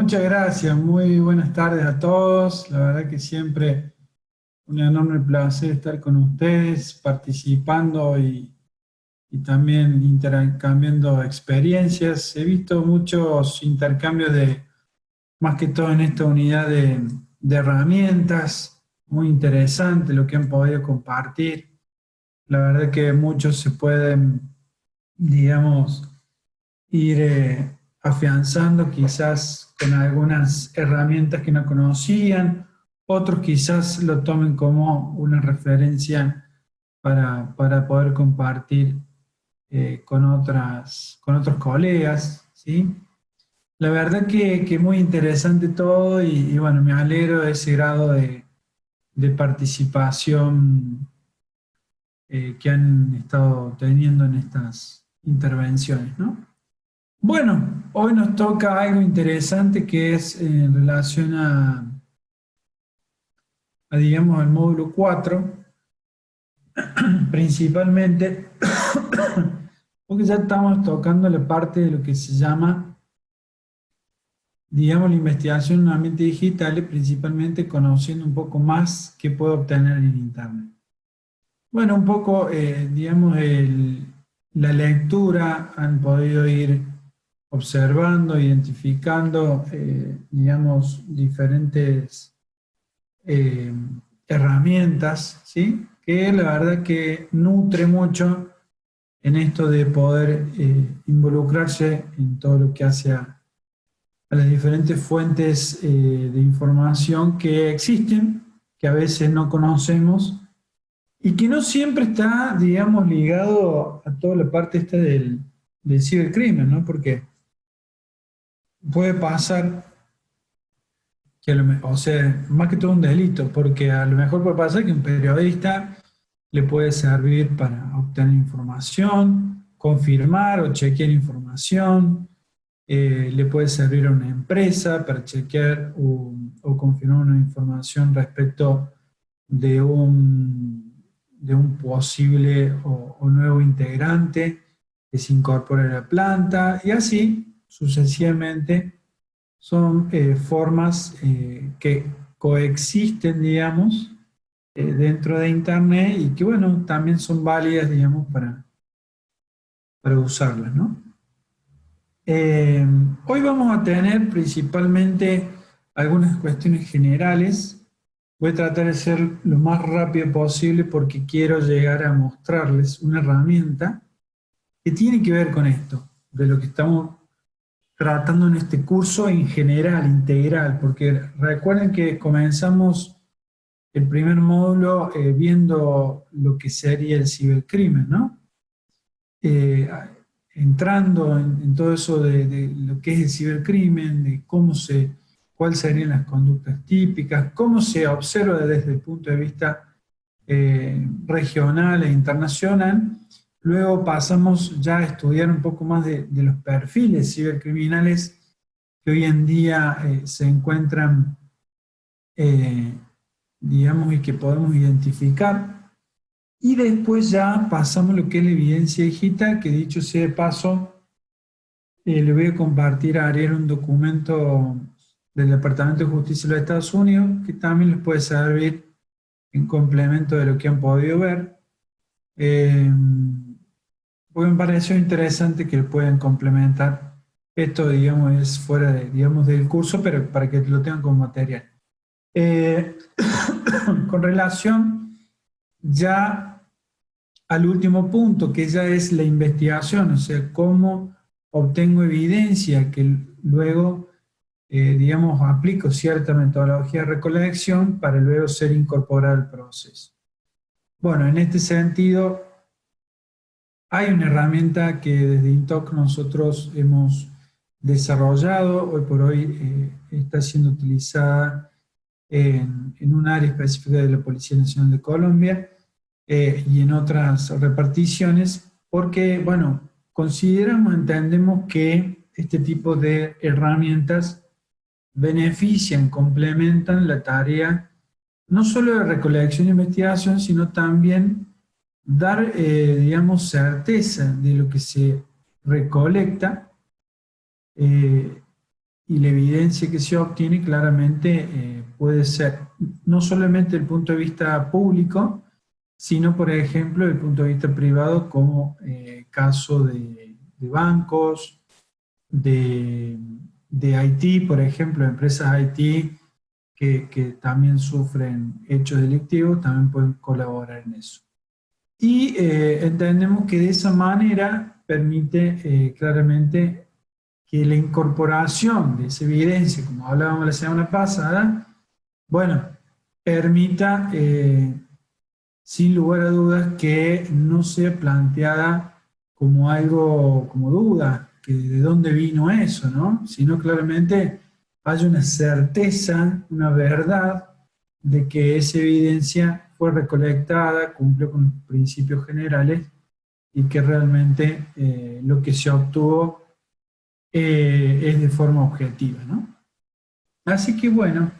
Muchas gracias, muy buenas tardes a todos. La verdad que siempre un enorme placer estar con ustedes, participando y también intercambiando experiencias. He visto muchos intercambios más que todo en esta unidad de herramientas, muy interesante lo que han podido compartir. La verdad que muchos se pueden, digamos, ir afianzando quizás con algunas herramientas que no conocían, otros quizás lo tomen como una referencia para poder compartir con otros colegas, ¿sí? La verdad que muy interesante todo y bueno, me alegro de ese grado de participación que han estado teniendo en estas intervenciones, ¿no? Bueno, hoy nos toca algo interesante que es en relación digamos, al módulo 4, principalmente, porque ya estamos tocando la parte de lo que se llama, digamos, la investigación en un ambiente digital y principalmente conociendo un poco más qué puedo obtener en Internet. Bueno, un poco, digamos, la lectura han podido ir observando, identificando, digamos, diferentes eh, herramientas, ¿sí? Que la verdad que nutre mucho en esto de poder involucrarse en todo lo que hace a las diferentes fuentes de información que existen, que a veces no conocemos y que no siempre está, digamos, ligado a toda la parte esta del cibercrimen, ¿no? Porque puede pasar que o sea, más que todo un delito, porque a lo mejor puede pasar que un periodista le puede servir para obtener información, confirmar o chequear información, le puede servir a una empresa para chequear o confirmar una información respecto de un posible o nuevo integrante que se incorpore a la planta y así sucesivamente son formas que coexisten, digamos, dentro de Internet y que, bueno, también son válidas, digamos, para usarlas, ¿no? Eh, Hoy vamos a tener principalmente algunas cuestiones generales. Voy a tratar de ser lo más rápido posible porque quiero llegar a mostrarles una herramienta que tiene que ver con esto, de lo que estamos tratando en este curso en general, integral, porque recuerden que comenzamos el primer módulo viendo lo que sería el cibercrimen, ¿no? Eh, Entrando en todo eso de lo que es el cibercrimen, de cuáles serían las conductas típicas, cómo se observa desde el punto de vista regional e internacional. Luego pasamos ya a estudiar un poco más de los perfiles cibercriminales que hoy en día se encuentran, eh, digamos, y que podemos identificar. Y después ya pasamos a lo que es la evidencia digital, que dicho sea de paso, le voy a compartir a Ariel un documento del Departamento de Justicia de los Estados Unidos, que también les puede servir en complemento de lo que han podido ver. Eh, Porque me pareció interesante que puedan complementar. Esto, digamos, es fuera de, digamos, del curso, pero para que lo tengan como material. Eh, con relación ya al último punto, que ya es la investigación, o sea, cómo obtengo evidencia que luego, digamos, aplico cierta metodología de recolección para luego ser incorporada al proceso. Bueno, en este sentido, hay una herramienta que desde INTOC nosotros hemos desarrollado, hoy por hoy está siendo utilizada en un área específica de la Policía Nacional de Colombia y en otras reparticiones, porque, bueno, consideramos, entendemos que este tipo de herramientas benefician, complementan la tarea no solo de recolección e investigación, sino también dar, digamos, certeza de lo que se recolecta, eh, y la evidencia que se obtiene claramente puede ser no solamente desde el punto de vista público, sino, por ejemplo, desde el punto de vista privado, como caso de bancos, de Haití, por ejemplo, empresas Haití que también sufren hechos delictivos, también pueden colaborar en eso. Y entendemos que de esa manera permite claramente que la incorporación de esa evidencia, como hablábamos la semana pasada, bueno, permita, sin lugar a dudas, que no sea planteada como algo, como duda, que de dónde vino eso, ¿no? Sino claramente haya una certeza, una verdad de que esa evidencia fue recolectada, cumple con los principios generales y que realmente lo que se obtuvo es de forma objetiva, ¿no? Así que bueno,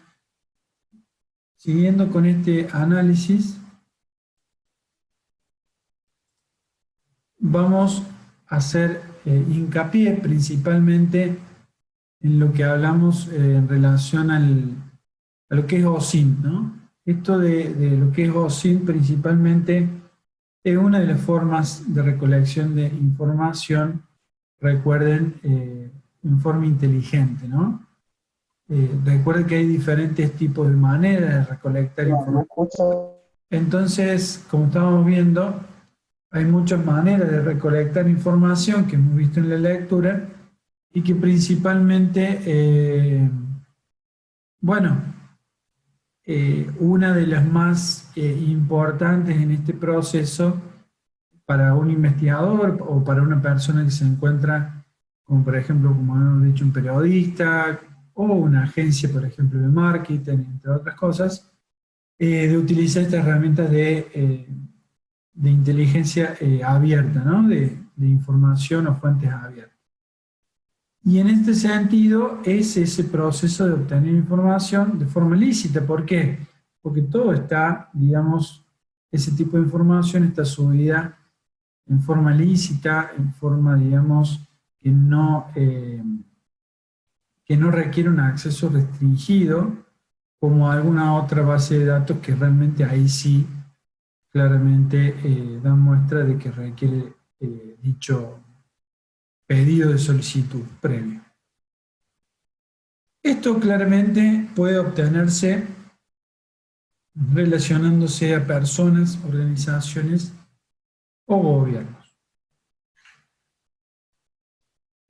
siguiendo con este análisis, vamos a hacer hincapié principalmente en lo que hablamos en relación a lo que es OSINT, ¿no? Esto de lo que es OSINT principalmente es una de las formas de recolección de información, recuerden, en forma inteligente, ¿no? Recuerden que hay diferentes tipos de maneras de recolectar información. Entonces, como estábamos viendo, hay muchas maneras de recolectar información que hemos visto en la lectura y que principalmente, bueno, una de las más importantes en este proceso para un investigador o para una persona que se encuentra, como por ejemplo, como hemos dicho, un periodista o una agencia, por ejemplo, de marketing, entre otras cosas, de utilizar estas herramientas de inteligencia abierta, ¿no? De información o fuentes abiertas. Y en este sentido es ese proceso de obtener información de forma lícita. ¿Por qué? Porque todo está, digamos, ese tipo de información está subida en forma lícita, en forma, digamos, que no requiere un acceso restringido, como alguna otra base de datos que realmente ahí sí claramente dan muestra de que requiere dicho pedido de solicitud previo. Esto claramente puede obtenerse relacionándose a personas, organizaciones o gobiernos.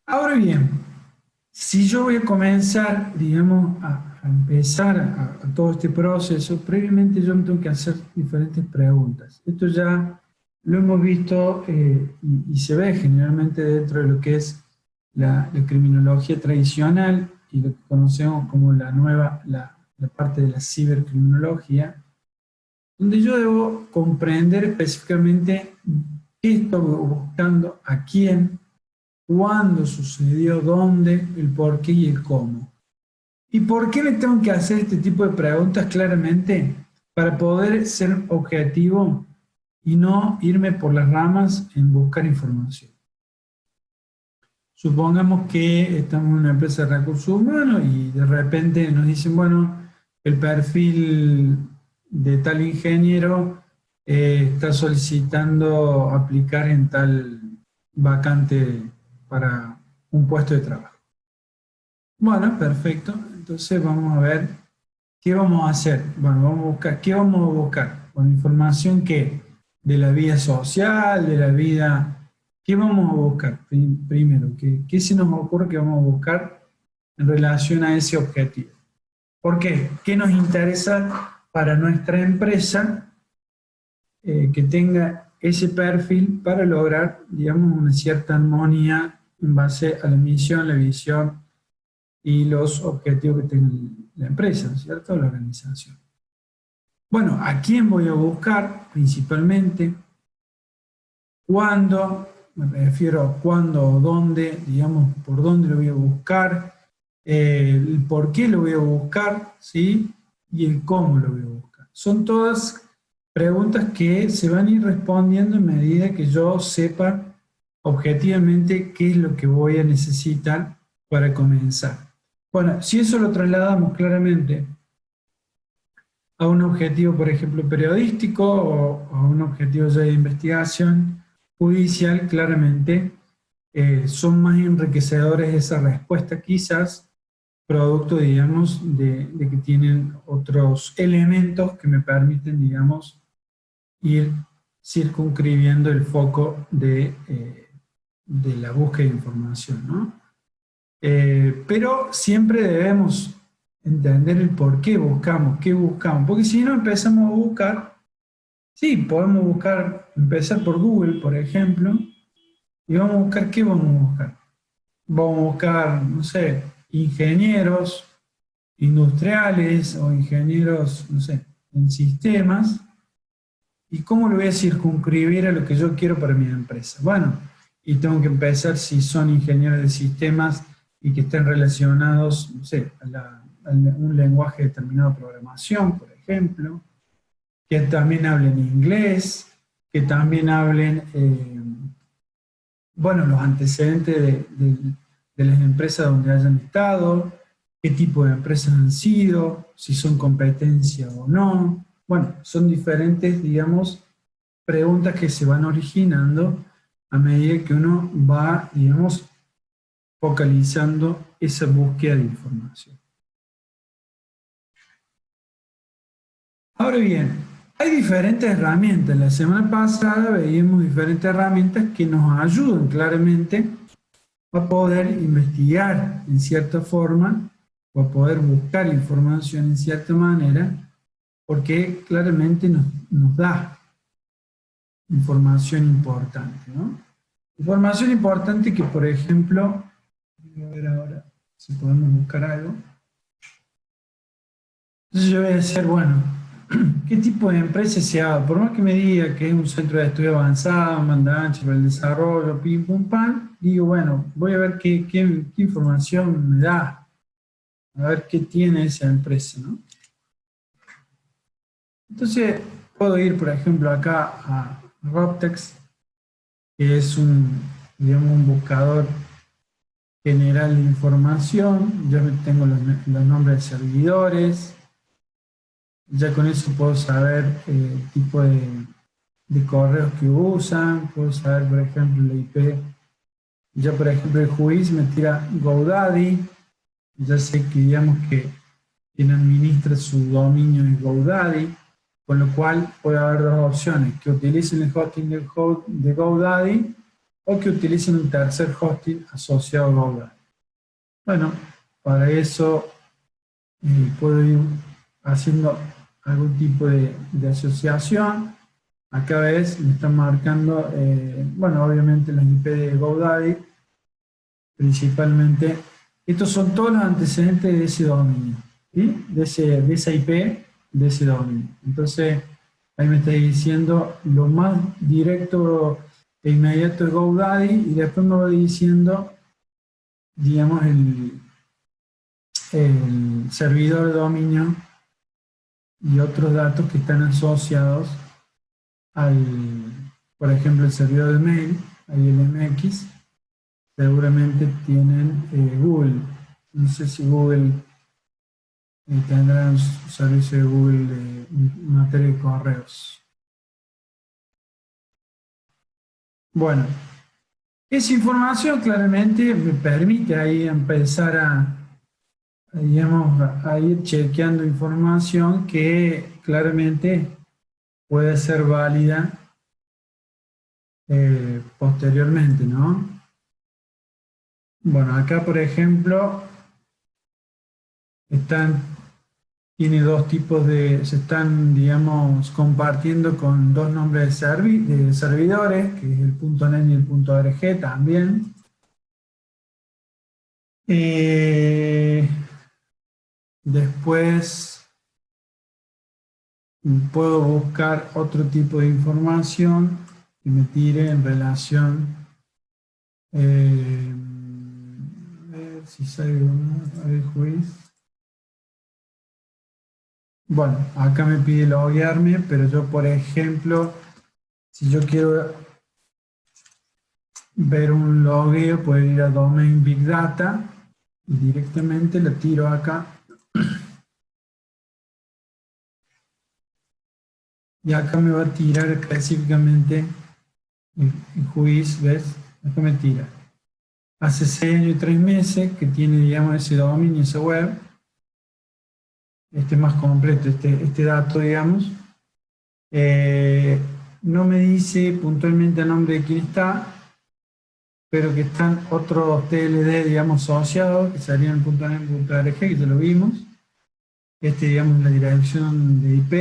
Ahora bien, si yo voy a comenzar, digamos, a empezar a todo este proceso, previamente yo me tengo que hacer diferentes preguntas. Esto ya lo hemos visto y se ve generalmente dentro de lo que es la criminología tradicional y lo que conocemos como la parte de la cibercriminología, donde yo debo comprender específicamente qué estoy buscando, a quién, cuándo sucedió, dónde, el por qué y el cómo. ¿Y por qué me tengo que hacer este tipo de preguntas claramente? Para poder ser objetivo y no irme por las ramas en buscar información. Supongamos que estamos en una empresa de recursos humanos y de repente nos dicen, bueno, el perfil de tal ingeniero está solicitando aplicar en tal vacante para un puesto de trabajo. Bueno, perfecto. Entonces vamos a ver qué vamos a hacer. Bueno, vamos a buscar, ¿qué vamos a buscar? Con información que de la vida social, de la vida. ¿Qué vamos a buscar? Primero, ¿qué se nos ocurre que vamos a buscar en relación a ese objetivo? ¿Por qué? ¿Qué nos interesa para nuestra empresa que tenga ese perfil para lograr, digamos, una cierta armonía en base a la misión, la visión y los objetivos que tenga la empresa, ¿cierto? La organización. Bueno, ¿a quién voy a buscar principalmente? ¿Cuándo? Me refiero a cuándo o dónde, digamos, por dónde lo voy a buscar, el por qué lo voy a buscar, ¿sí? Y el cómo lo voy a buscar. Son todas preguntas que se van a ir respondiendo en medida que yo sepa objetivamente qué es lo que voy a necesitar para comenzar. Bueno, si eso lo trasladamos claramente a un objetivo, por ejemplo, periodístico o a un objetivo ya de investigación judicial, claramente son más enriquecedores esas respuestas, quizás producto, digamos, de que tienen otros elementos que me permiten, digamos, ir circunscribiendo el foco de la búsqueda de información, ¿no? Pero siempre debemos entender el por qué buscamos, qué buscamos, porque si no empezamos a buscar, sí, podemos buscar, empezar por Google, por ejemplo, y vamos a buscar, ¿qué vamos a buscar? Vamos a buscar, no sé, ingenieros industriales o ingenieros, no sé, en sistemas, ¿y cómo lo voy a circunscribir a lo que yo quiero para mi empresa? Bueno, y tengo que empezar si son ingenieros de sistemas y que estén relacionados, no sé, a un lenguaje determinado de programación, por ejemplo, que también hablen inglés, que también hablen, bueno, los antecedentes de las empresas donde hayan estado, qué tipo de empresas han sido, si son competencia o no. Bueno, son diferentes, digamos, preguntas que se van originando a medida que uno va, digamos, focalizando esa búsqueda de información. Ahora bien, hay diferentes herramientas. La semana pasada veíamos diferentes herramientas que nos ayudan claramente a poder investigar en cierta forma o a poder buscar información en cierta manera, porque claramente nos da información importante, ¿no? Información importante que, por ejemplo, voy a ver ahora si podemos buscar algo. Entonces yo voy a decir, bueno, ¿qué tipo de empresa se haga? Por más que me diga que es un centro de estudio avanzado, banda ancha para el desarrollo, pim, pum, pam, digo, bueno, voy a ver qué información me da, a ver qué tiene esa empresa, ¿no? Entonces puedo ir, por ejemplo, acá a Roptex, que es digamos, un buscador general de información. Yo tengo los nombres de servidores, ya con eso puedo saber el tipo de correos que usan, puedo saber, por ejemplo, la IP. Ya, por ejemplo, el juiz me tira GoDaddy, ya sé que, digamos, que quien administra su dominio es GoDaddy, con lo cual puede haber dos opciones, que utilicen el hosting de GoDaddy o que utilicen un tercer hosting asociado a GoDaddy. Bueno, para eso puedo ir haciendo algún tipo de asociación. Acá ves, me están marcando, bueno, obviamente las IP de GoDaddy, principalmente. Estos son todos los antecedentes de ese dominio, ¿sí? De esa IP, de ese dominio. Entonces, ahí me está diciendo lo más directo e inmediato de GoDaddy y después me va diciendo, digamos, el servidor de dominio y otros datos que están asociados al, por ejemplo, el servidor de mail, ahí el MX, seguramente tienen Google. No sé si Google tendrá un servicio de Google en materia de correos. Bueno, esa información claramente me permite ahí empezar digamos, a ir chequeando información que claramente puede ser válida posteriormente, ¿no? Bueno, acá por ejemplo tiene dos tipos se están, digamos, compartiendo con dos nombres de servidores, que es el .net y el .org también. Después puedo buscar otro tipo de información que me tire en relación, a ver si salgo, a ver, juiz. Bueno, acá me pide loguearme, pero yo, por ejemplo, si yo quiero ver un logueo, puedo ir a Domain Big Data y directamente la tiro acá. Y acá me va a tirar específicamente el juiz, ¿ves? Acá me tira. Hace 6 años y 3 meses que tiene, digamos, ese dominio, esa web. Este es más completo, este dato, digamos. No me dice puntualmente el nombre de quién está, pero que están otros TLD, digamos, asociados, que serían .net.org, que ya lo vimos. Digamos, la dirección de IP.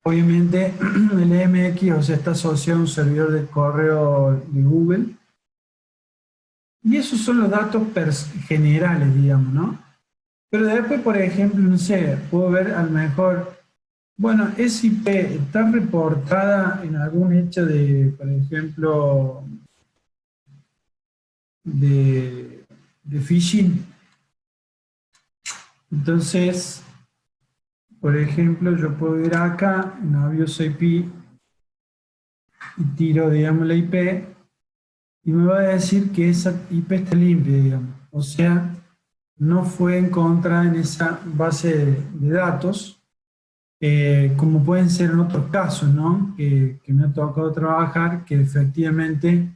Obviamente, el MX, o sea, está asociado a un servidor de correo de Google. Y esos son los datos generales, digamos, ¿no? Pero después, por ejemplo, no sé, puedo ver a lo mejor, bueno, esa IP está reportada en algún hecho de, por ejemplo, de phishing. Entonces, por ejemplo, yo puedo ir acá en Avios IP y tiro, digamos, la IP y me va a decir que esa IP está limpia, digamos. O sea, no fue encontrada en esa base de datos, como pueden ser en otros casos, ¿no? Que me ha tocado trabajar, que efectivamente,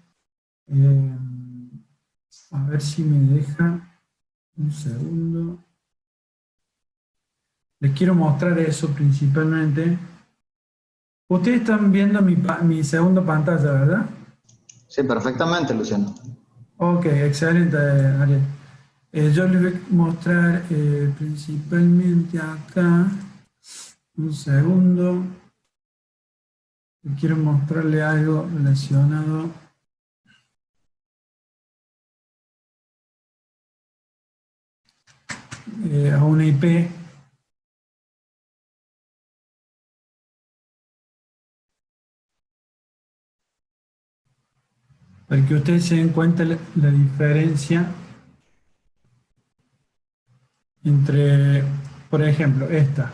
a ver si me deja un segundo. Les quiero mostrar eso principalmente. Ustedes están viendo mi segunda pantalla, ¿verdad? Sí, perfectamente, Luciano. Ok, excelente, Ariel. Yo les voy a mostrar principalmente acá, un segundo. Quiero mostrarle algo relacionado a una IP. Para que ustedes se den cuenta la diferencia entre, por ejemplo, esta,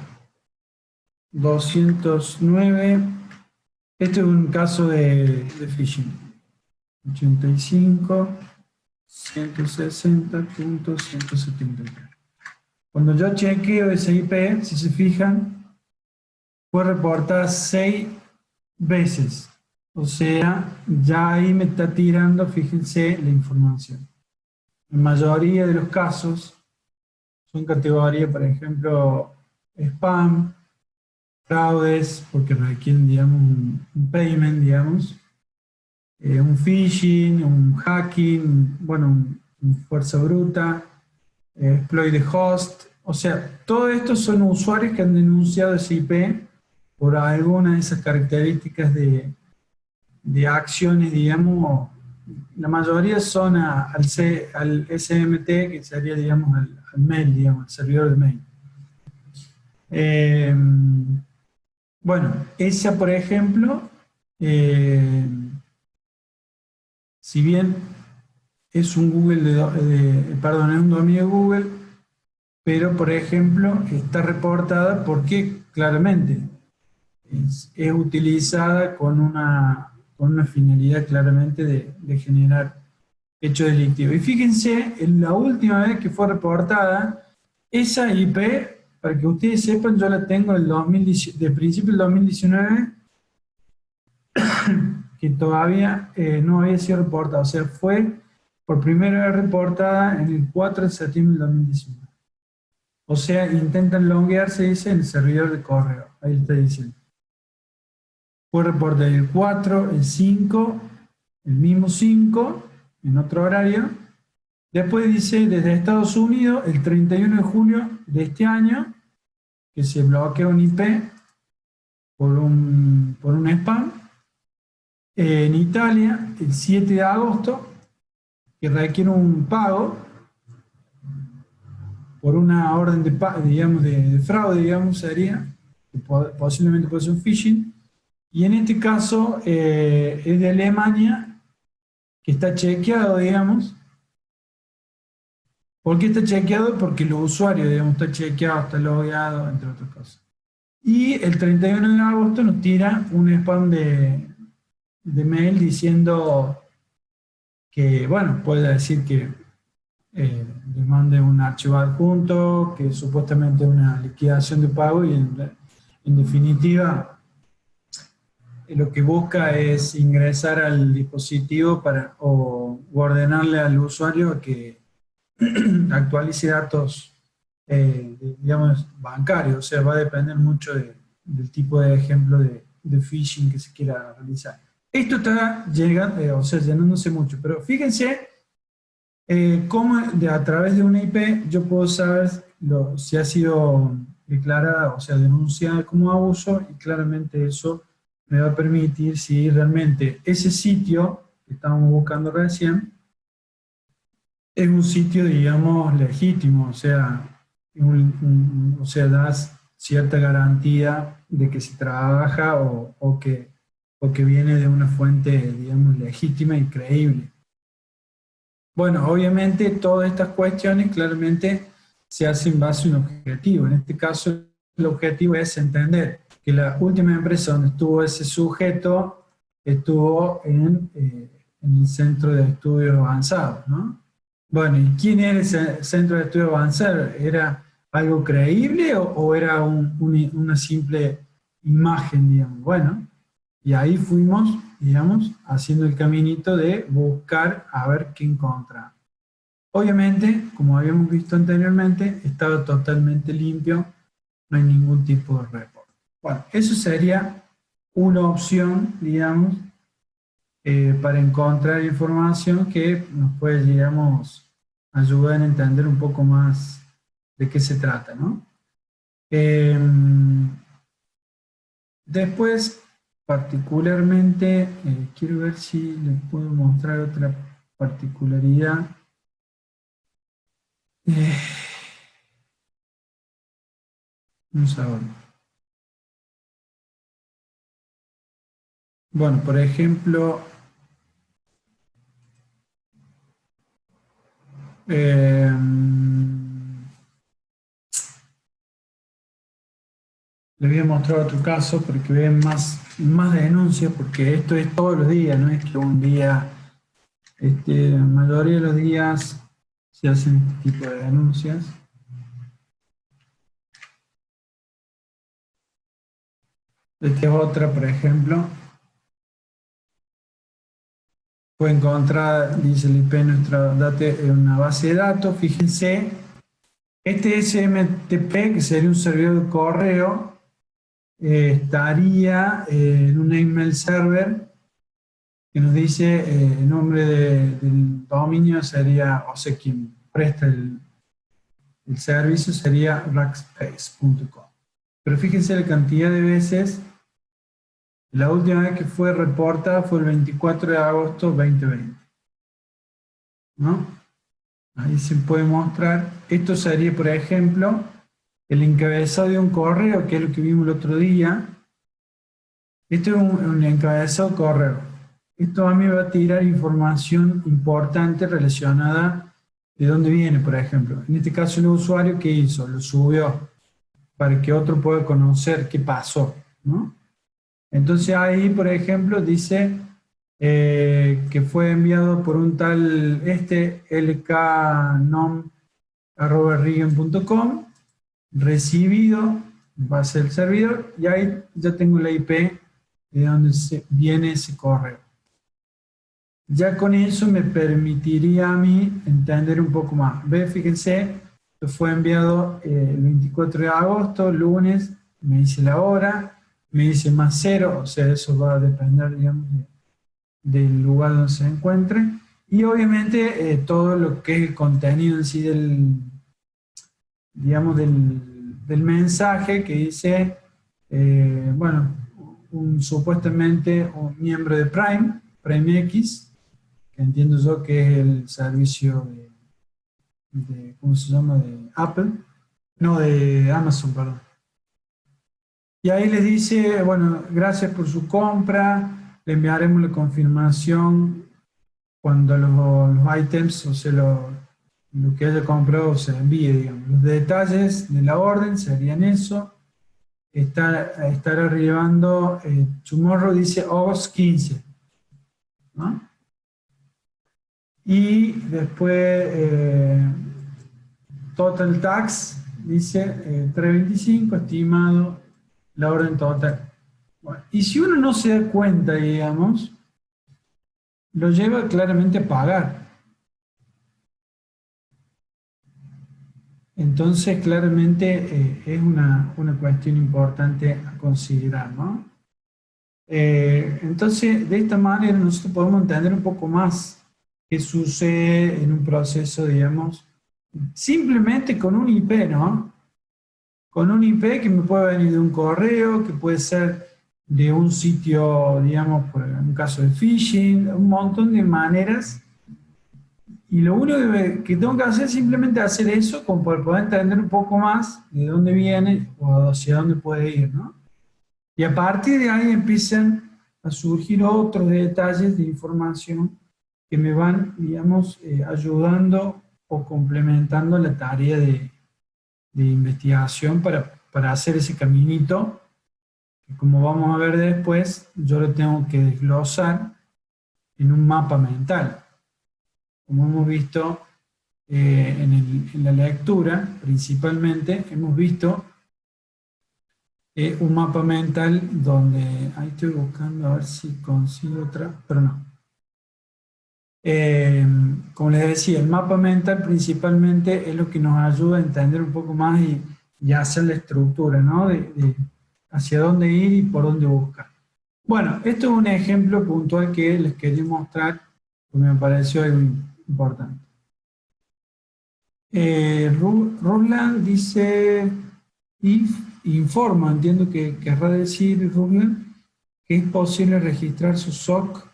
209, este es un caso de phishing, 85.160.173. Cuando yo chequeo esa IP, si se fijan, fue reportada 6 veces. O sea, ya ahí me está tirando, fíjense, la información. La mayoría de los casos son categorías, por ejemplo, spam, fraudes, porque requieren, digamos, un payment, digamos, un phishing, un hacking, bueno, un fuerza bruta, exploit de host. O sea, todo esto son usuarios que han denunciado ese IP por alguna de esas características de acciones, digamos. La mayoría son al SMT, que sería, digamos, al mail, digamos, al servidor de mail. Bueno, esa, por ejemplo, si bien es un perdón, es un dominio de Google, pero, por ejemplo, está reportada porque claramente es utilizada con una finalidad claramente de generar hechos delictivos. Y fíjense, en la última vez que fue reportada, esa IP, para que ustedes sepan, yo la tengo de principio del 2019, que todavía no había sido reportada. O sea, fue por primera vez reportada en el 4 de septiembre del 2019. O sea, intentan loguearse, dice, en el servidor de correo. Ahí está diciendo. Fue reportado el 4, el 5, el mismo 5, en otro horario. Después dice, desde Estados Unidos, el 31 de julio de este año, que se bloquea un IP por un spam. En Italia, el 7 de agosto, que requiere un pago por una orden digamos, de fraude, digamos, sería, que posiblemente puede ser un phishing. Y en este caso es de Alemania, que está chequeado, digamos. ¿Por qué está chequeado? Porque los usuarios, digamos, está chequeado, está logueado, entre otras cosas. Y el 31 de agosto nos tira un spam de mail diciendo que, bueno, puede decir que les mande un archivo adjunto, que supuestamente es una liquidación de pago y en definitiva lo que busca es ingresar al dispositivo o ordenarle al usuario que actualice datos, digamos, bancarios. O sea, va a depender mucho del tipo de ejemplo de phishing que se quiera realizar. Esto está llegando, o sea, llenándose mucho, pero fíjense cómo a través de una IP yo puedo saber si ha sido declarada, o sea, denunciada como abuso, y claramente eso me va a permitir si realmente ese sitio que estábamos buscando recién es un sitio, digamos, legítimo, o sea, o sea, das cierta garantía de que se trabaja o que viene de una fuente, digamos, legítima y creíble. Bueno, obviamente todas estas cuestiones claramente se hacen en base a un objetivo. En este caso, el objetivo es entender que la última empresa donde estuvo ese sujeto estuvo en el Centro de Estudios Avanzados, ¿no? Bueno, ¿y quién era ese Centro de Estudios Avanzados? ¿Era algo creíble o era una simple imagen, digamos? Bueno, y ahí fuimos, digamos, haciendo el caminito de buscar a ver qué encontramos. Obviamente, como habíamos visto anteriormente, estaba totalmente limpio, no hay ningún tipo de reporte. Bueno, eso sería una opción, digamos, para encontrar información que nos puede, digamos, ayudar a entender un poco más de qué se trata, ¿no? Después, particularmente, quiero ver si les puedo mostrar otra particularidad. Un segundo. Bueno, por ejemplo, les voy a mostrar otro caso porque vean más denuncias, porque esto es todos los días, no es que un día, la mayoría de los días se hacen este tipo de denuncias. Esta es otra, por ejemplo. Puede encontrar, dice el IP, nuestra data en una base de datos. Fíjense, este SMTP, que sería un servidor de correo, estaría en un email server que nos dice el nombre del dominio sería, o sea, quien presta el servicio sería rackspace.com. Pero fíjense la cantidad de veces. La última vez que fue reportada fue el 24 de agosto 2020. ¿No? Ahí se puede mostrar. Esto sería, por ejemplo, el encabezado de un correo, que es lo que vimos el otro día. Esto es un encabezado correo. Esto a mí va a tirar información importante relacionada de dónde viene, por ejemplo. En este caso, el usuario, ¿qué hizo? Lo subió para que otro pueda conocer qué pasó, ¿no? Entonces ahí, por ejemplo, dice que fue enviado por un tal lknom@rigen.com, recibido, va a ser el servidor, y ahí ya tengo la IP de donde viene ese correo. Ya con eso me permitiría a mí entender un poco más. Fíjense, esto fue enviado el 24 de agosto, lunes, me dice la hora, me dice +0, o sea, eso va a depender, digamos, del lugar donde se encuentre. Y obviamente todo lo que es el contenido en sí digamos, del mensaje que dice, bueno, supuestamente un miembro de Prime X, que entiendo yo que es el servicio ¿cómo se llama? De Apple, no, de Amazon, perdón. Y ahí les dice, bueno, gracias por su compra, le enviaremos la confirmación cuando los ítems, o sea, lo que haya comprado se envíe, digamos. Los detalles de la orden serían eso. Estar arribando, tomorrow dice August 15, ¿no? Y después total tax, dice 325, estimado la orden total. Bueno, y si uno no se da cuenta, digamos, lo lleva claramente a pagar. Entonces, claramente es una cuestión importante a considerar, ¿no? Entonces, de esta manera nosotros podemos entender un poco más qué sucede en un proceso, digamos, simplemente con un IP, ¿no? Con un IP que me puede venir de un correo, que puede ser de un sitio, digamos, por un caso de phishing, un montón de maneras. Y lo único que tengo que hacer es simplemente hacer eso como para poder entender un poco más de dónde viene o hacia dónde puede ir, ¿no? Y a partir de ahí empiezan a surgir otros detalles de información que me van, digamos, ayudando o complementando la tarea de investigación para hacer ese caminito, que como vamos a ver después, yo lo tengo que desglosar en un mapa mental. Como hemos visto en la lectura, principalmente, hemos visto un mapa mental donde, ahí estoy buscando a ver si consigo otra, pero no. Como les decía, el mapa mental principalmente es lo que nos ayuda a entender un poco más y hacer la estructura, ¿no? De hacia dónde ir y por dónde buscar. Bueno, esto es un ejemplo puntual que les quería mostrar porque me pareció algo importante. Ruslan dice, informa, entiendo que querrá decir Ruslan, que es posible registrar su SOC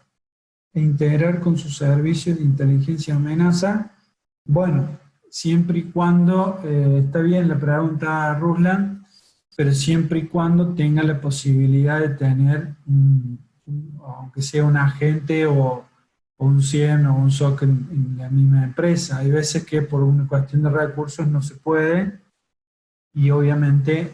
e integrar con sus servicios de inteligencia amenaza. Bueno, siempre y cuando, está bien la pregunta Ruslan, pero siempre y cuando tenga la posibilidad de tener, aunque sea un agente o un CIEM o un SOC en la misma empresa. Hay veces que por una cuestión de recursos no se puede y obviamente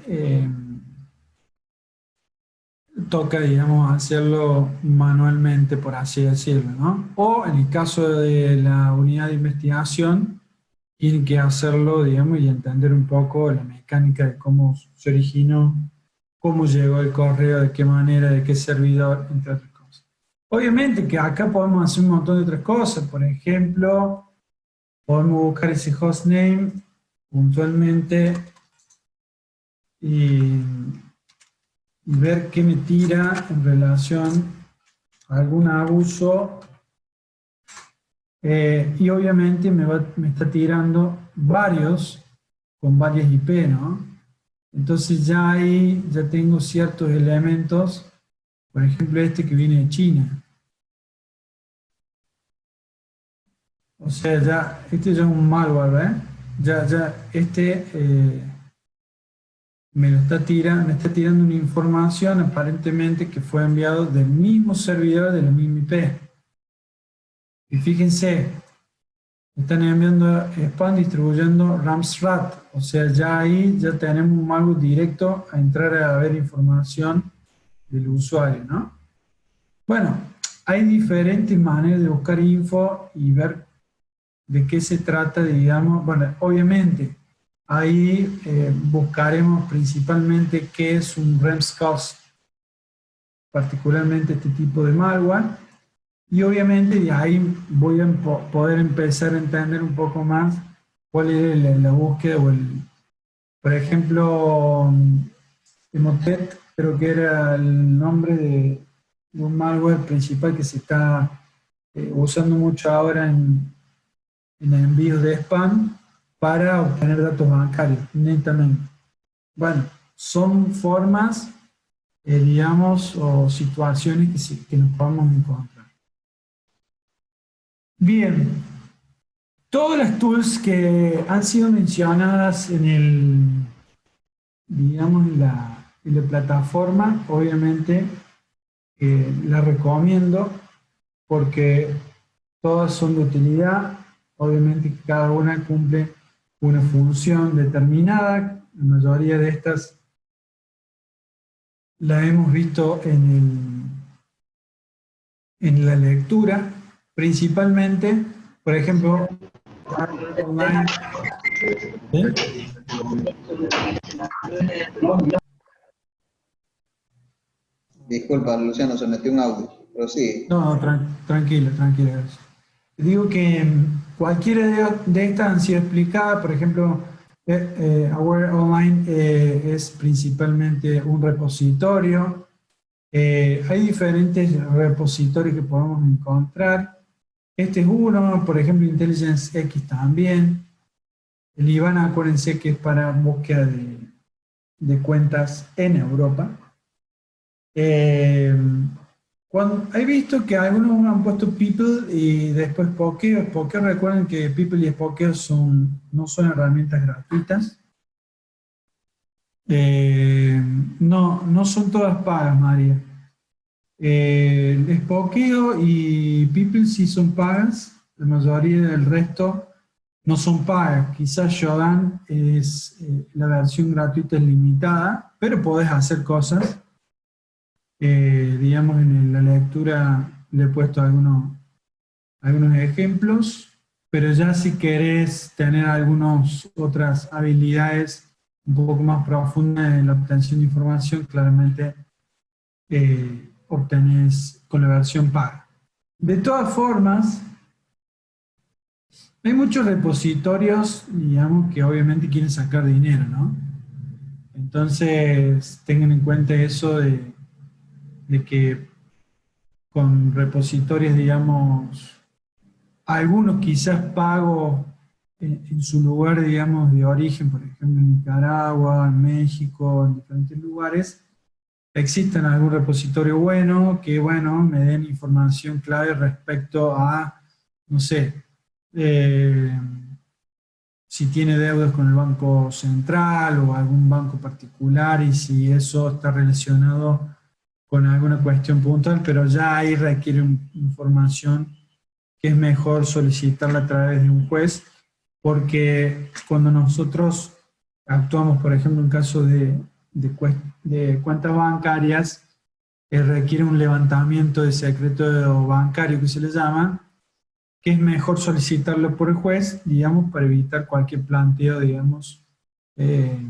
toca, digamos, hacerlo manualmente, por así decirlo, ¿no? O en el caso de la unidad de investigación, tienen que hacerlo, digamos, y entender un poco la mecánica de cómo se originó, cómo llegó el correo, de qué manera, de qué servidor, entre otras cosas. Obviamente que acá podemos hacer un montón de otras cosas, por ejemplo, podemos buscar ese hostname puntualmente y ver qué me tira en relación a algún abuso y obviamente me está tirando varios con varias IP, ¿no? Entonces ya ahí ya tengo ciertos elementos, por ejemplo este que viene de China. O sea, ya, este ya es un malware, ¿eh? Ya, me está tirando una información aparentemente que fue enviado del mismo servidor de la misma IP. Y fíjense, están enviando spam distribuyendo Ramsrat, o sea, ya ahí ya tenemos un malware directo a entrar a ver información del usuario, ¿no? Bueno, hay diferentes maneras de buscar info y ver de qué se trata, digamos. Bueno, obviamente, ahí buscaremos principalmente qué es un REMSCOS, particularmente este tipo de malware. Y obviamente de ahí voy a poder empezar a entender un poco más cuál es la búsqueda o por ejemplo, Emotet, creo que era el nombre de un malware principal que se está usando mucho ahora en envíos de spam para obtener datos bancarios, netamente. Bueno, son formas, digamos, o situaciones que nos podemos encontrar. Bien, todas las tools que han sido mencionadas digamos, en la plataforma, obviamente las recomiendo porque todas son de utilidad, obviamente que cada una cumple una función determinada, la mayoría de estas la hemos visto en la lectura, principalmente, por ejemplo, online. ¿Sí? Disculpa, Luciano, se metió un audio, pero sí. No, tranquilo, tranquilo. Gracias. Digo que cualquiera de estas han sido explicadas, por ejemplo, Aware Online es principalmente un repositorio. Hay diferentes repositorios que podemos encontrar. Este es uno, por ejemplo, Intelligence X también. El IBAN, acuérdense que es para búsqueda de cuentas en Europa. He visto que algunos han puesto People y después Pokeo. Pokeo, recuerden que People y Pokeo no son herramientas gratuitas. No son todas pagas, María. Spokeo y People sí son pagas, la mayoría del resto no son pagas. Quizás Shodan la versión gratuita es limitada, pero podés hacer cosas. Digamos, en la lectura le he puesto algunos ejemplos, pero ya si querés tener algunas otras habilidades un poco más profundas en la obtención de información, claramente obtenés con la versión paga. De todas formas, hay muchos repositorios, digamos, que obviamente quieren sacar dinero, ¿no? Entonces, tengan en cuenta eso de que con repositorios, digamos, algunos quizás pagos en su lugar, digamos, de origen, por ejemplo, en Nicaragua, en México, en diferentes lugares, existen algún repositorio bueno que, bueno, me den información clave respecto a, no sé, si tiene deudas con el Banco Central o algún banco particular y si eso está relacionado con alguna cuestión puntual, pero ya ahí requiere información que es mejor solicitarla a través de un juez, porque cuando nosotros actuamos, por ejemplo, en caso de cuentas bancarias, requiere un levantamiento de secreto bancario que se le llama, que es mejor solicitarlo por el juez, digamos, para evitar cualquier planteo, digamos, eh,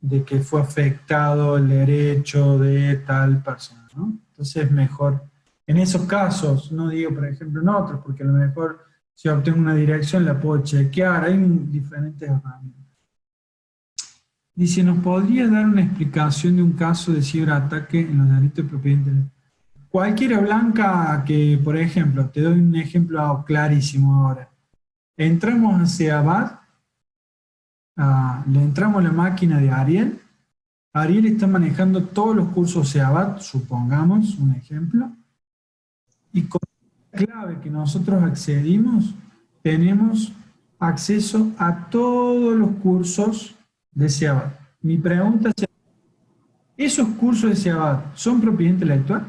de que fue afectado el derecho de tal persona, ¿no? Entonces es mejor, en esos casos, no digo por ejemplo en otros, porque a lo mejor si obtengo una dirección la puedo chequear, hay diferentes herramientas. Dice, ¿nos podría dar una explicación de un caso de ciberataque en los delitos de propiedad intelectual? Cualquiera, Blanca, que por ejemplo, te doy un ejemplo clarísimo ahora. Entramos a Seabat, le entramos a la máquina de Ariel. Ariel está manejando todos los cursos Seabat, supongamos, un ejemplo. Y con la clave que nosotros accedimos, tenemos acceso a todos los cursos de Seabat. Mi pregunta es, ¿esos cursos de Seabat son propiedad intelectual?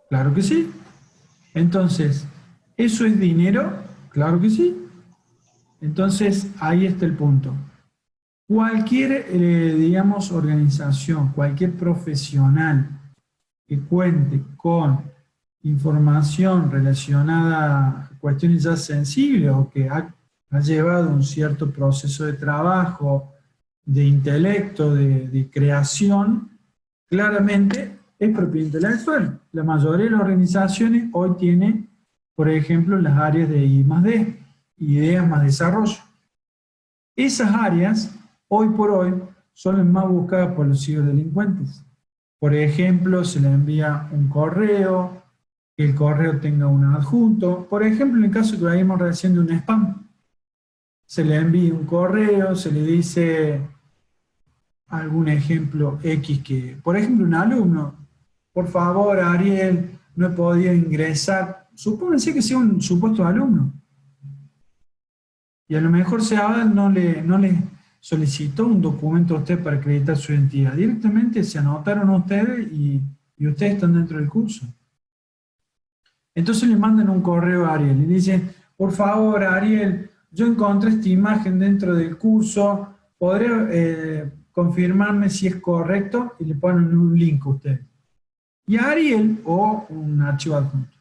Claro que sí. Entonces, ¿eso es dinero? Claro que sí. Entonces, ahí está el punto. Cualquier, digamos, organización, cualquier profesional que cuente con información relacionada a cuestiones ya sensibles o que ha llevado un cierto proceso de trabajo, de intelecto, de creación, claramente es propiedad intelectual. La mayoría de las organizaciones hoy tiene, por ejemplo, las áreas de I+D, ideas más desarrollo. Esas áreas, hoy por hoy, son las más buscadas por los ciberdelincuentes. Por ejemplo, se le envía un correo, que el correo tenga un adjunto. Por ejemplo, en el caso que vayamos recién de un spam, se le envía un correo, se le dice algún ejemplo X que, por ejemplo, un alumno, por favor, Ariel, no he podido ingresar. Supónganse que sea un supuesto alumno. Y a lo mejor Seabad no le solicitó un documento a usted para acreditar su identidad. Directamente se anotaron ustedes y ustedes están dentro del curso. Entonces le mandan un correo a Ariel y dicen, por favor, Ariel, yo encontré esta imagen dentro del curso, ¿podré confirmarme si es correcto? Y le ponen un link a ustedes. Y Ariel, o un archivo adjunto.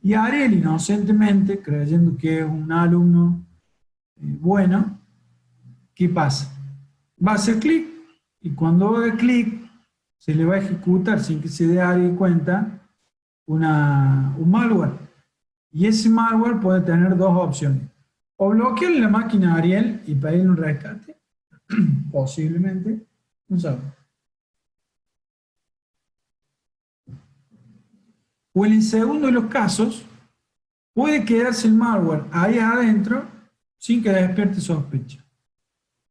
Y Ariel, inocentemente, creyendo que es un alumno bueno, ¿qué pasa? Va a hacer clic y cuando haga clic se le va a ejecutar sin que se dé cuenta un malware. Y ese malware puede tener dos opciones. O bloquear la máquina Ariel y pedirle un rescate, posiblemente, no sabemos. O en el segundo de los casos, puede quedarse el malware ahí adentro sin que despierte sospecha.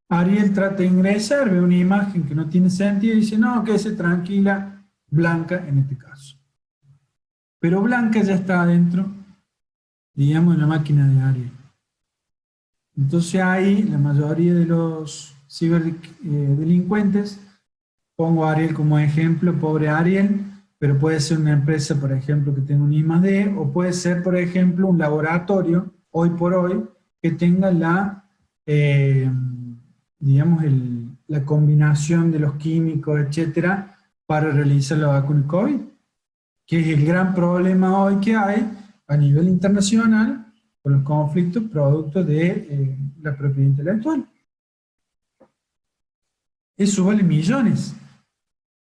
Ariel trata de ingresar, ve una imagen que no tiene sentido y dice, no, quédese tranquila, Blanca en este caso. Pero Blanca ya está adentro, digamos, en la máquina de Ariel. Entonces ahí la mayoría de los ciberdelincuentes, pongo a Ariel como ejemplo, pobre Ariel, pero puede ser una empresa, por ejemplo, que tenga un I+D, o puede ser, por ejemplo, un laboratorio, hoy por hoy, que tenga digamos, la combinación de los químicos, etcétera, para realizar la vacuna COVID, que es el gran problema hoy que hay a nivel internacional con los conflictos producto de la propiedad intelectual. Eso vale millones.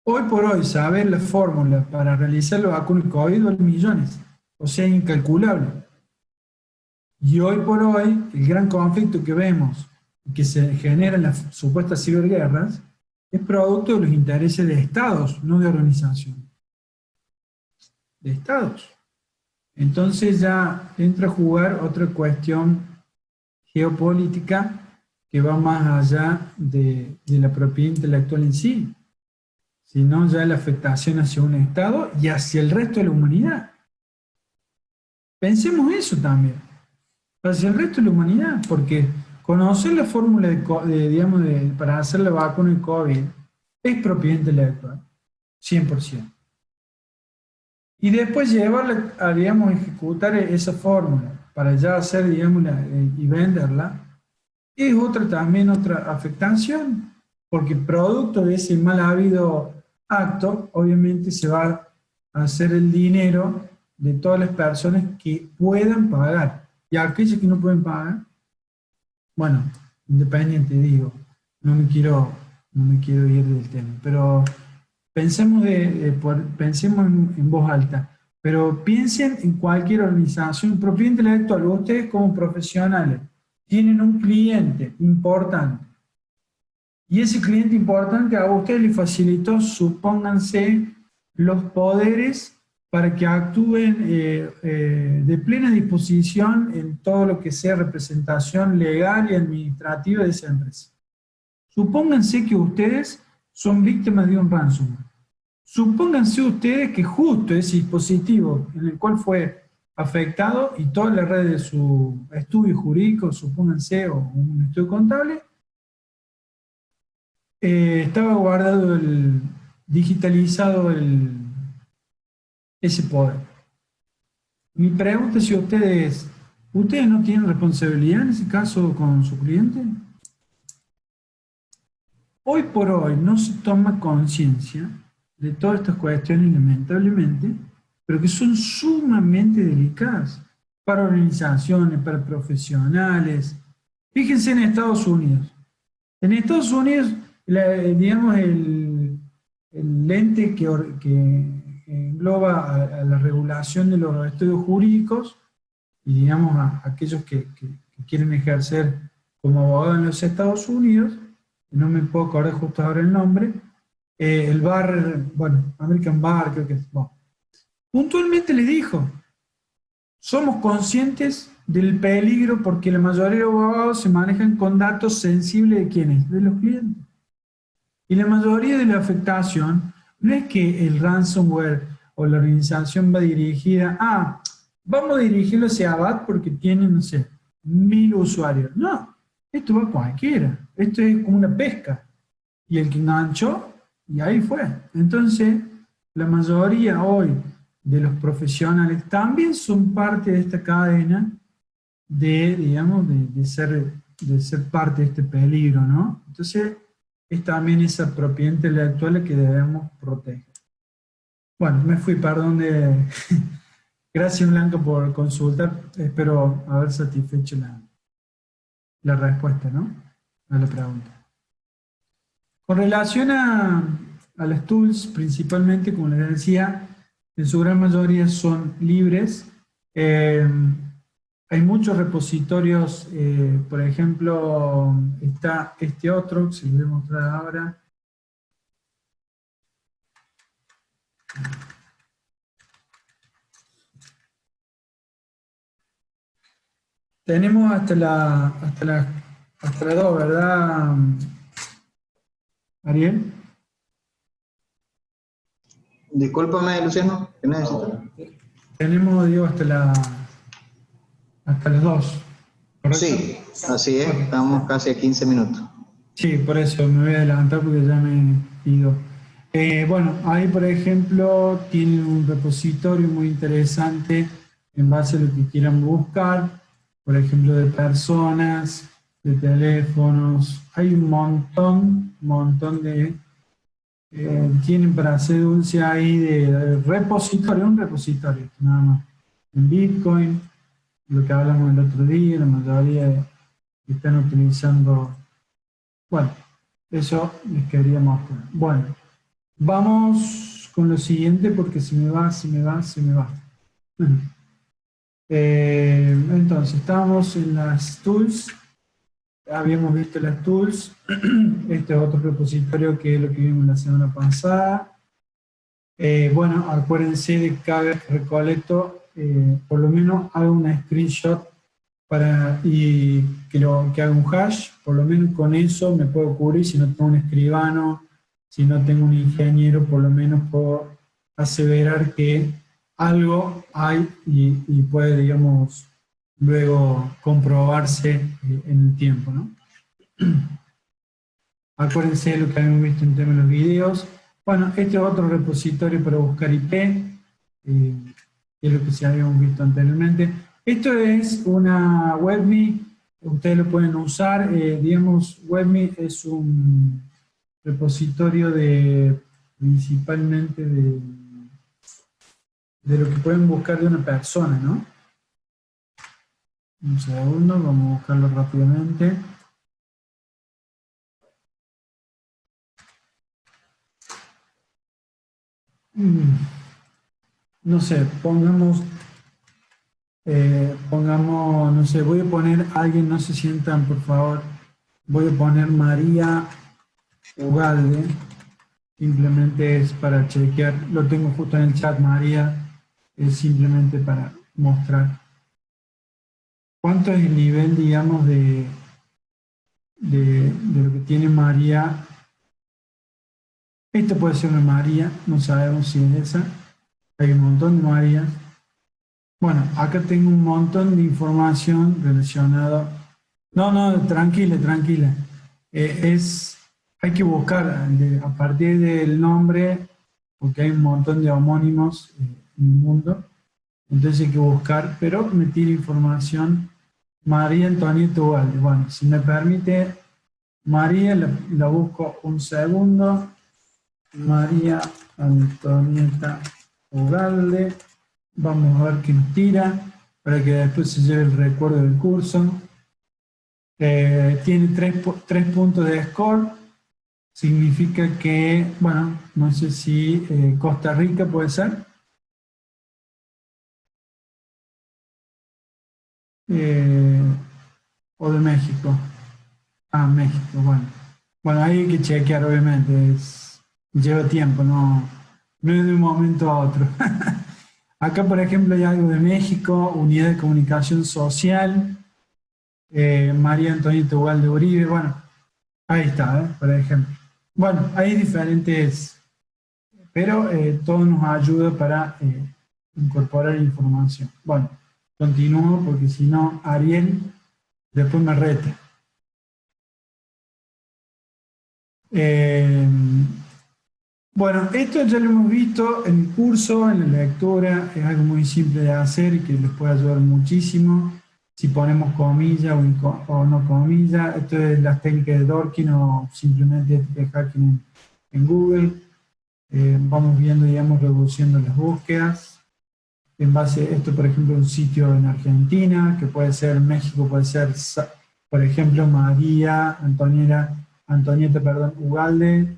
Hoy por hoy, saber la fórmula para realizar la vacuna COVID vale millones, o sea, incalculable. Y hoy por hoy, el gran conflicto que vemos y que se genera en las supuestas ciberguerras es producto de los intereses de estados, no de organizaciones. De estados. Entonces ya entra a jugar otra cuestión geopolítica que va más allá de la propiedad intelectual en sí, sino ya la afectación hacia un Estado y hacia el resto de la humanidad. Pensemos eso también, hacia el resto de la humanidad, porque conocer la fórmula para hacer la vacuna de COVID es propiedad intelectual, 100%. Y después llevarla a, digamos, ejecutar esa fórmula para ya hacer, digamos, y venderla, es también otra afectación, porque producto de ese mal habido acto, obviamente se va a hacer el dinero de todas las personas que puedan pagar. Y aquellos que no pueden pagar, bueno, independiente, digo, no me quiero ir del tema, pero pensemos, pensemos en voz alta, pero piensen en cualquier organización, propiedad intelectual, ustedes como profesionales tienen un cliente importante, y ese cliente importante a ustedes les facilitó, supónganse, los poderes para que actúen de plena disposición en todo lo que sea representación legal y administrativa de esa empresa. Supónganse que ustedes son víctimas de un ransomware. Supónganse ustedes que justo ese dispositivo en el cual fue afectado y toda la red de su estudio jurídico, supónganse, o un estudio contable, estaba guardado digitalizado ese poder. Mi pregunta es si ustedes no tienen responsabilidad en ese caso con su cliente. Hoy por hoy no se toma conciencia de todas estas cuestiones, lamentablemente, pero que son sumamente delicadas para organizaciones, para profesionales. Fíjense en Estados Unidos. En Estados Unidos, digamos, el ente que engloba a la regulación de los estudios jurídicos y, digamos, a aquellos que quieren ejercer como abogado en los Estados Unidos, no me puedo acordar justo ahora el nombre, el American Bar, creo que es, bueno, puntualmente le dijo, somos conscientes del peligro porque la mayoría de los abogados se manejan con datos sensibles de ¿quiénes? De los clientes. Y la mayoría de la afectación no es que el ransomware o la organización va dirigida a, vamos a dirigirlo hacia Abad porque tiene, no sé, 1000 usuarios. No, esto va a cualquiera. Esto es como una pesca. Y el que enganchó, y ahí fue. Entonces, la mayoría hoy de los profesionales también son parte de esta cadena digamos, de ser parte de este peligro, ¿no? Entonces, es también esa propiedad intelectual que debemos proteger. Bueno, me fui, perdón de... Gracias, Blanca, por consultar. Espero haber satisfecho la respuesta, ¿no? A la pregunta. Con relación a las tools, principalmente, como les decía, en su gran mayoría son libres. Hay muchos repositorios, por ejemplo, está este otro, que se lo voy a mostrar ahora. Tenemos hasta la 2, ¿verdad, Ariel? Discúlpame, Luciano, ¿qué necesitas? Tenemos, digo, hasta las 2, ¿correcto? Sí, así es, Ok. estamos casi a 15 minutos. Sí, por eso me voy a adelantar porque ya me he ido. Bueno, ahí por ejemplo tienen un repositorio muy interesante en base a lo que quieran buscar, por ejemplo de personas, de teléfonos, hay un montón de, tienen para hacer dulce ahí de repositorio, un repositorio, nada más. En Bitcoin, lo que hablamos el otro día, la mayoría están utilizando, bueno, eso les quería mostrar. Bueno, vamos con lo siguiente porque se me va. Entonces, estábamos en las tools. Habíamos visto las tools. Este es otro repositorio que es lo que vimos la semana pasada. Bueno, acuérdense de que cada vez que recolecto, por lo menos hago una screenshot y que haga un hash, por lo menos con eso me puedo cubrir. Si no tengo un escribano, si no tengo un ingeniero, por lo menos puedo aseverar que algo hay y puede, digamos, luego comprobarse en el tiempo, ¿no? Acuérdense de lo que habíamos visto en tema de los videos. Bueno, este es otro repositorio para buscar IP, que es lo que se habíamos visto anteriormente. Esto es una WebMe, ustedes lo pueden usar, digamos, WebMe es un repositorio principalmente de lo que pueden buscar de una persona, ¿no? Un segundo, vamos a buscarlo rápidamente. No sé, pongamos, no sé, voy a poner, alguien no se sientan, por favor, voy a poner María Ugalde, simplemente es para chequear, lo tengo justo en el chat, María, es simplemente para mostrar cuánto es el nivel, digamos, de lo que tiene María. Esto puede ser una María, no sabemos si es esa, hay un montón de Marías. Bueno, acá tengo un montón de información relacionada. No, tranquila, tranquila. Hay que buscar a partir del nombre, porque hay un montón de homónimos en el mundo. Entonces hay que buscar, pero me tira información. María Antonieta Ugalde. Bueno, si me permite, María, la busco un segundo. María Antonieta Ugalde. Vamos a ver qué nos tira para que después se lleve el recuerdo del curso. Tiene 3 puntos de score. Significa que, bueno, no sé si Costa Rica puede ser. O de México. Ah, México, bueno. Bueno, ahí hay que chequear, obviamente. Lleva tiempo, no es de un momento a otro. Acá, por ejemplo, hay algo de México, Unidad de Comunicación Social, María Antonieta Ugalde Uribe, bueno, ahí está, por ejemplo. Bueno, hay diferentes, pero todo nos ayuda para incorporar información. Bueno, continúo porque si no, Ariel después me reta. Bueno, esto ya lo hemos visto en el curso, en la lectura, es algo muy simple de hacer y que les puede ayudar muchísimo. Si ponemos comilla o no comilla, esto es las técnicas de Dworkin o simplemente de hacking en Google. Vamos viendo, digamos, reduciendo las búsquedas. En base a esto, por ejemplo, un sitio en Argentina, que puede ser México, puede ser por ejemplo, Antonieta, perdón, Ugalde,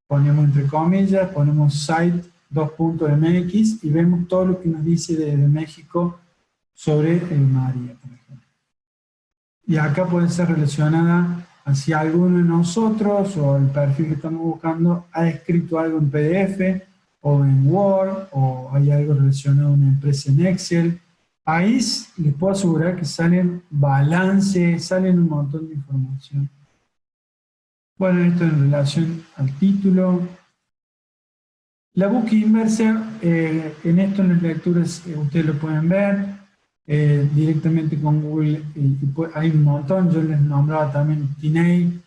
ponemos entre comillas, ponemos site 2.mx y vemos todo lo que nos dice de México sobre el María, por ejemplo. Y acá puede ser relacionada a si alguno de nosotros o el perfil que estamos buscando ha escrito algo en PDF o en Word o hay algo relacionado a una empresa en Excel. Ahí les puedo asegurar que salen balances, salen un montón de información. Bueno, esto en relación al título. La búsqueda inversa, en esto en las lecturas ustedes lo pueden ver directamente con Google. Hay un montón, yo les nombraba también Tinei.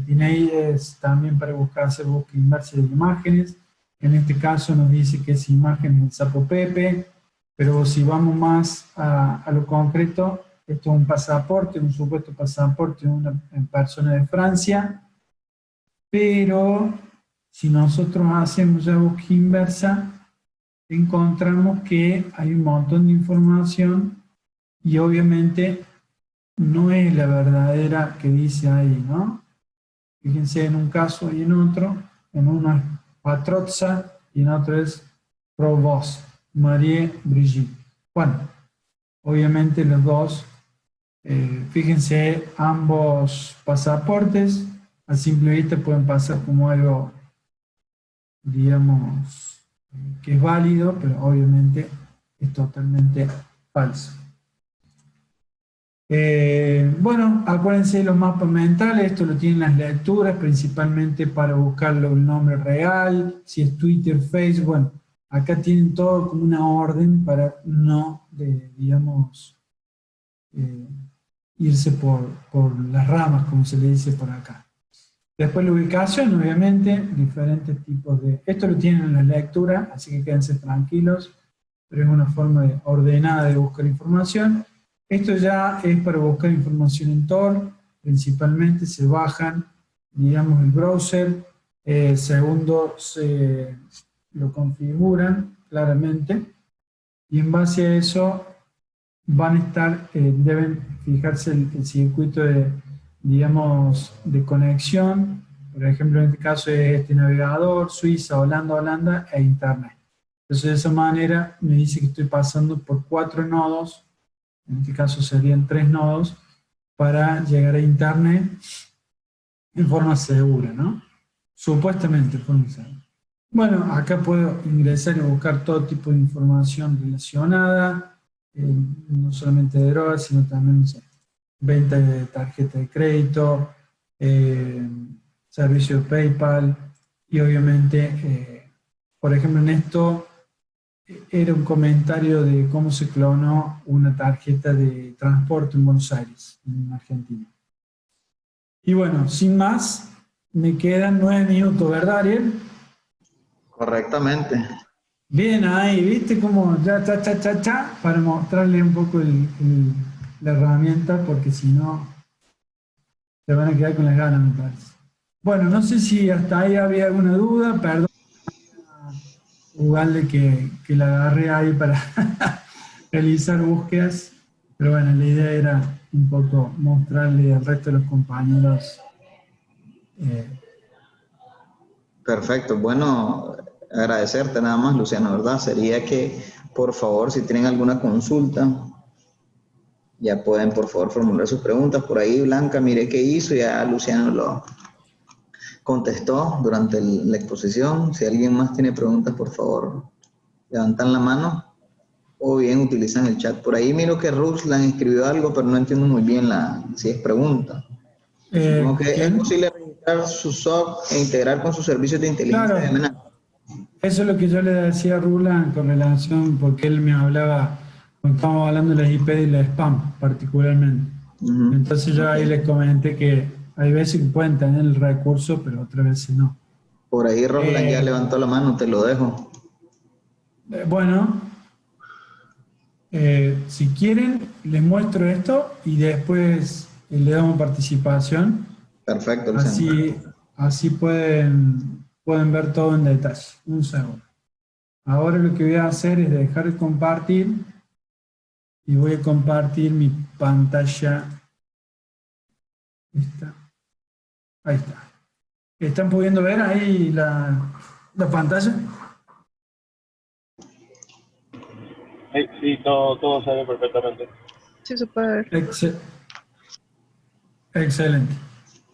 Tinei es también para hacer búsqueda inversa de imágenes. En este caso nos dice que es imagen del Sapo Pepe, pero si vamos más a lo concreto, esto es un pasaporte, un supuesto pasaporte de una persona de Francia, pero si nosotros hacemos la búsqueda inversa, encontramos que hay un montón de información y obviamente no es la verdadera que dice ahí, ¿no? Fíjense en un caso y en otro, en uno es Patrozza y en otro es Provost, Marie Brigitte. Bueno, obviamente los dos, fíjense, ambos pasaportes a simple vista pueden pasar como algo, digamos, que es válido, pero obviamente es totalmente falso. Bueno, acuérdense de los mapas mentales, esto lo tienen las lecturas, principalmente para buscarlo el nombre real, si es Twitter, Facebook, bueno, acá tienen todo como una orden para no, digamos, irse por las ramas, como se le dice por acá. Después la ubicación, obviamente, diferentes tipos de... Esto lo tienen en la lectura, así que quédense tranquilos, pero es una forma ordenada de buscar información. Esto ya es para buscar información en Tor, principalmente se bajan, digamos, el browser, segundo se lo configuran claramente, y en base a eso van a estar, deben fijarse el circuito de, digamos, de conexión. Por ejemplo, en este caso es este navegador, Suiza, Holanda e Internet. Entonces de esa manera me dice que estoy pasando por 4 nodos, en este caso serían 3 nodos, para llegar a Internet en forma segura, ¿no? Supuestamente en forma segura. Bueno, acá puedo ingresar y buscar todo tipo de información relacionada, no solamente de drogas, sino también, no sé, venta de tarjeta de crédito, servicio de PayPal, y obviamente, por ejemplo, en esto era un comentario de cómo se clonó una tarjeta de transporte en Buenos Aires, en Argentina. Y bueno, sin más, me quedan 9 minutos, ¿verdad, Ariel? Correctamente. Bien, ahí, ¿viste cómo ya, para mostrarle un poco la herramienta, porque si no, te van a quedar con las ganas, me parece. Bueno, no sé si hasta ahí había alguna duda, perdón, Ugalde que la agarré ahí para realizar búsquedas, pero bueno, la idea era un poco mostrarle al resto de los compañeros. Perfecto. Bueno, agradecerte nada más, Luciano, ¿verdad? Sería que, por favor, si tienen alguna consulta, ya pueden, por favor, formular sus preguntas. Por ahí, Blanca, mire qué hizo, ya Luciano lo contestó durante la exposición. Si alguien más tiene preguntas, por favor, levantan la mano o bien utilizan el chat. Por ahí miro que Ruslan escribió algo, pero no entiendo muy bien si es pregunta. Supongo que es ¿Quién? posible registrar su SOC e integrar con sus servicios de inteligencia de Claro, amenaza. eso es lo que yo le decía a Rulan con relación, porque él me hablaba, cuando estábamos hablando de las IP y la spam particularmente. Entonces yo ahí Okay. les comenté que hay veces que pueden tener el recurso, pero otras veces no. Por ahí Roslan ya Eh, levantó la mano, te lo dejo. bueno, si quieren, les muestro esto y después le damos participación. Perfecto, Luciano. Así pueden ver todo en detalle. Un segundo. Ahora lo que voy a hacer es dejar de compartir y voy a compartir mi pantalla Está. Ahí está. ¿Están pudiendo ver ahí la pantalla? Sí, todo se ve perfectamente. Sí, se puede ver. Excelente.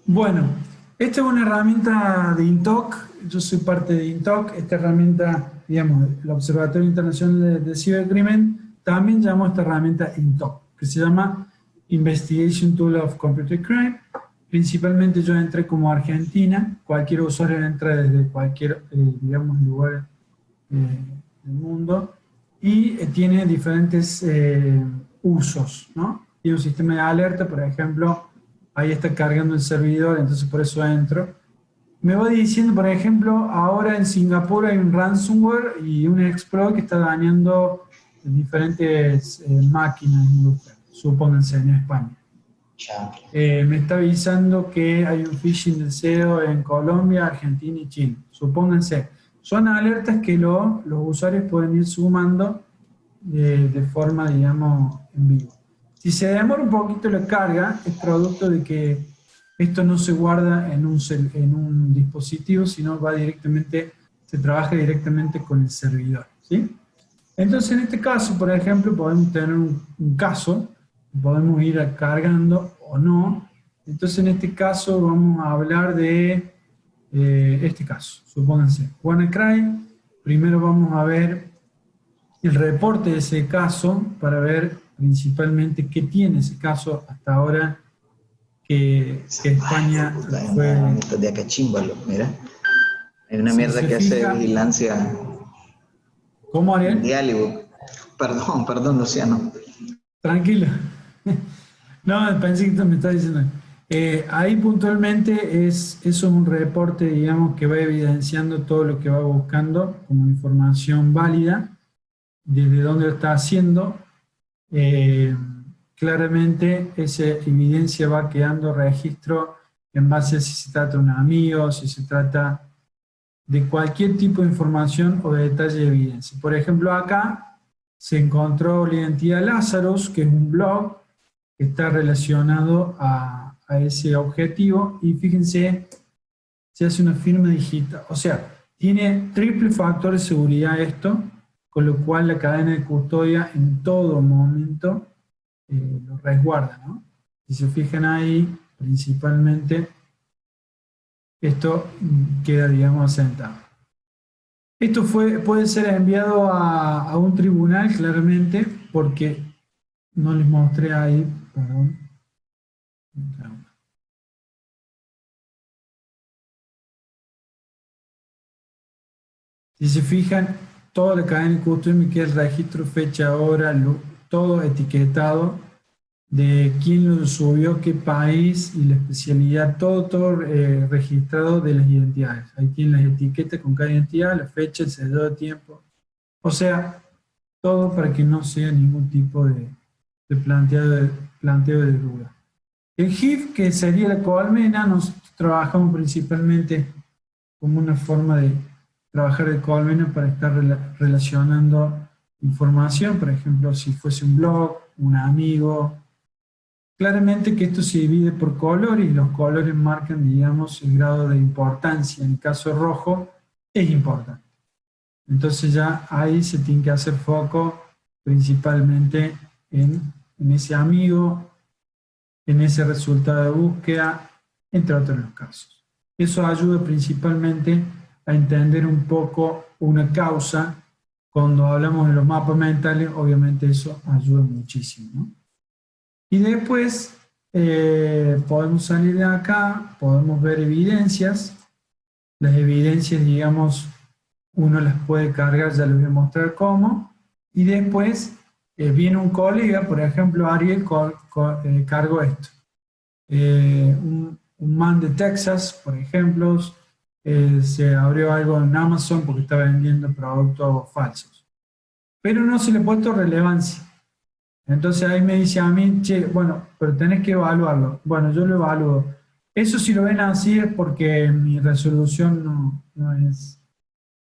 Bueno, esta es una herramienta de INTOC. Yo soy parte de INTOC. Esta herramienta, digamos, el Observatorio Internacional de Cibercrimen, también llamo esta herramienta INTOC, que se llama Investigation Tool of Computer Crime. Principalmente yo entré como Argentina. Cualquier usuario entra desde cualquier, digamos, lugar del mundo y tiene diferentes usos, ¿no? Tiene un sistema de alerta, por ejemplo, ahí está cargando el servidor, entonces por eso entro. Me va diciendo, por ejemplo, ahora en Singapur hay un ransomware y un exploit que está dañando diferentes máquinas industriales, supónganse en España. Me está avisando que hay un phishing de SEO en Colombia, Argentina y Chile. Supónganse. Son alertas que los usuarios pueden ir sumando de forma, digamos, en vivo. Si se demora un poquito la carga, es producto de que esto no se guarda en un dispositivo, sino va directamente, se trabaja directamente con el servidor, ¿sí? Entonces, en este caso, por ejemplo, podemos tener un caso, podemos ir cargando o no. Entonces, en este caso, vamos a hablar de este caso. Supónganse, WannaCry. Primero vamos a ver el reporte de ese caso para ver principalmente qué tiene ese caso hasta ahora que España fue... De acá chimbalo, mira. Hay una Si mierda se que hace fija, vigilancia ¿cómo, Ariel? mundial y perdón, Luciano. Tranquilo. No, pensé que me estaba diciendo. Ahí puntualmente eso es un reporte, digamos, que va evidenciando todo lo que va buscando como información válida, desde dónde lo está haciendo. Claramente esa evidencia va quedando registro en base a si se trata de un amigo, si se trata de cualquier tipo de información o de detalle de evidencia. Por ejemplo, acá se encontró la identidad Lazarus, que es un blog que está relacionado a ese objetivo, y fíjense, se hace una firma digital, o sea, tiene triple factor de seguridad esto, con lo cual la cadena de custodia en todo momento lo resguarda, ¿no? Si se fijan ahí, principalmente, esto queda, digamos, asentado. Esto puede ser enviado a un tribunal, claramente, porque no les mostré ahí, perdón. Si se fijan, toda la cadena de custodia me queda el registro, fecha, hora, todo etiquetado, de quién lo subió, qué país y la especialidad, todo registrado de las identidades. Ahí tienen las etiquetas con cada identidad, la fecha, el sello de tiempo. O sea, todo para que no sea ningún tipo de planteo de duda. El GIF, que sería la colmena, nosotros trabajamos principalmente como una forma de trabajar de colmena para estar relacionando información, por ejemplo, si fuese un blog, un amigo. Claramente que esto se divide por colores y los colores marcan, digamos, el grado de importancia. En el caso rojo es importante. Entonces ya ahí se tiene que hacer foco principalmente en ese amigo, en ese resultado de búsqueda, entre otros los casos. Eso ayuda principalmente a entender un poco una causa. Cuando hablamos de los mapas mentales, obviamente eso ayuda muchísimo, ¿no? Y después podemos salir de acá, podemos ver evidencias. Las evidencias, digamos, uno las puede cargar, ya les voy a mostrar cómo. Y después viene un colega, por ejemplo, Ariel cargó esto. Un man de Texas, por ejemplo, se abrió algo en Amazon porque está vendiendo productos falsos. Pero no se le ha puesto relevancia. Entonces ahí me dice a mí, che, bueno, pero tenés que evaluarlo. Bueno, yo lo evalúo. Eso si lo ven así es porque mi resolución no es,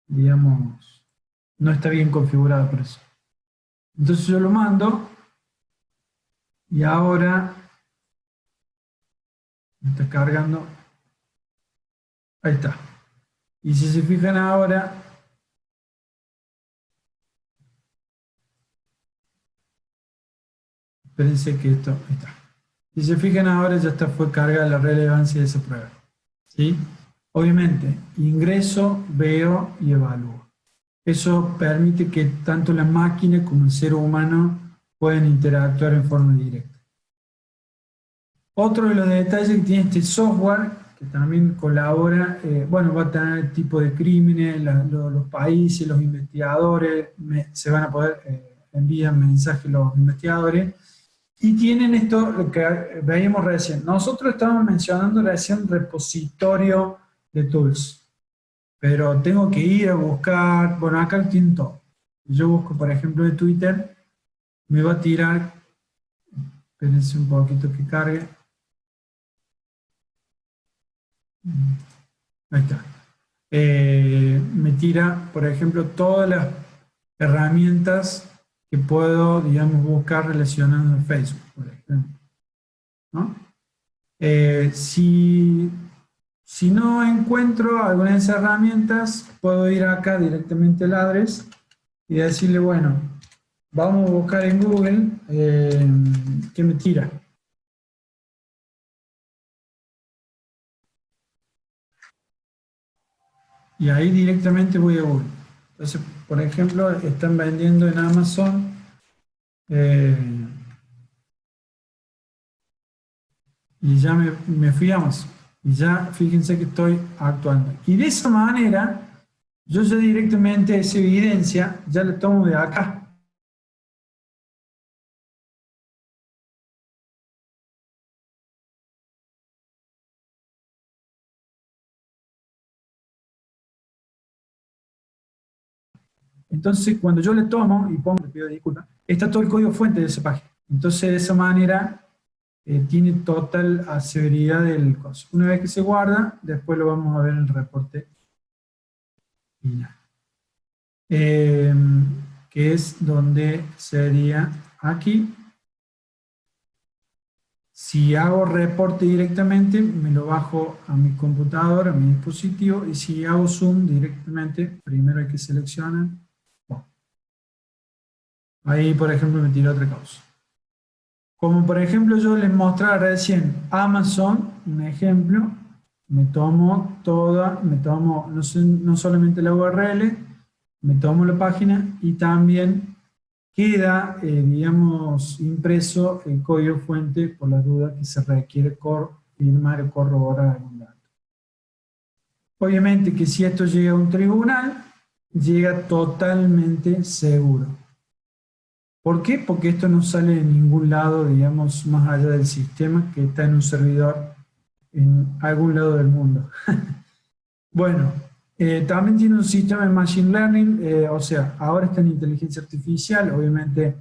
digamos, no está bien configurada por eso. Entonces yo lo mando y ahora Está cargando. Ahí está. Y si se fijan ahora, espérense que esto, ahí está. Si se fijan ahora ya está, fue cargada la relevancia de esa prueba. ¿Sí? Obviamente, ingreso, veo y evalúo. Eso permite que tanto la máquina como el ser humano puedan interactuar en forma directa. Otro de los detalles que tiene este software, que también colabora, bueno, va a tener el tipo de crímenes, los países, los investigadores, se van a poder enviar mensajes los investigadores, y tienen esto, lo que veíamos recién. Nosotros estábamos mencionando recién repositorio de tools, pero tengo que ir a buscar, bueno, acá lo tienen todo. Yo busco, por ejemplo, de Twitter, me va a tirar, espérense un poquito que cargue. Ahí está. Me tira, por ejemplo, todas las herramientas que puedo, digamos, buscar relacionadas a Facebook, por ejemplo, ¿no? Si no encuentro alguna de esas herramientas, puedo ir acá directamente al address y decirle, bueno, vamos a buscar en Google ¿qué me tira? Y ahí directamente voy a Google. Entonces, por ejemplo, están vendiendo en Amazon y ya me fui a Amazon. Y ya fíjense que estoy actuando. Y de esa manera, yo ya directamente esa evidencia ya la tomo de acá. Entonces, cuando yo le tomo y pongo, le pido disculpas, está todo el código fuente de esa página. Entonces, de esa manera, tiene total aseveridad del coso. Una vez que se guarda, después lo vamos a ver en el reporte final. Que es donde sería aquí. Si hago reporte directamente, me lo bajo a mi computadora, a mi dispositivo, y si hago zoom directamente, primero hay que seleccionar. Ahí, por ejemplo, me tira otra cosa. Como por ejemplo yo les mostraba recién Amazon, un ejemplo, me tomo no solamente la URL, me tomo la página y también queda, digamos, impreso el código fuente por la duda que se requiere firmar o corroborar algún dato. Obviamente que si esto llega a un tribunal, llega totalmente seguro. ¿Por qué? Porque esto no sale en ningún lado, digamos, más allá del sistema que está en un servidor en algún lado del mundo. Bueno, también tiene un sistema de Machine Learning, o sea, ahora está en inteligencia artificial, obviamente,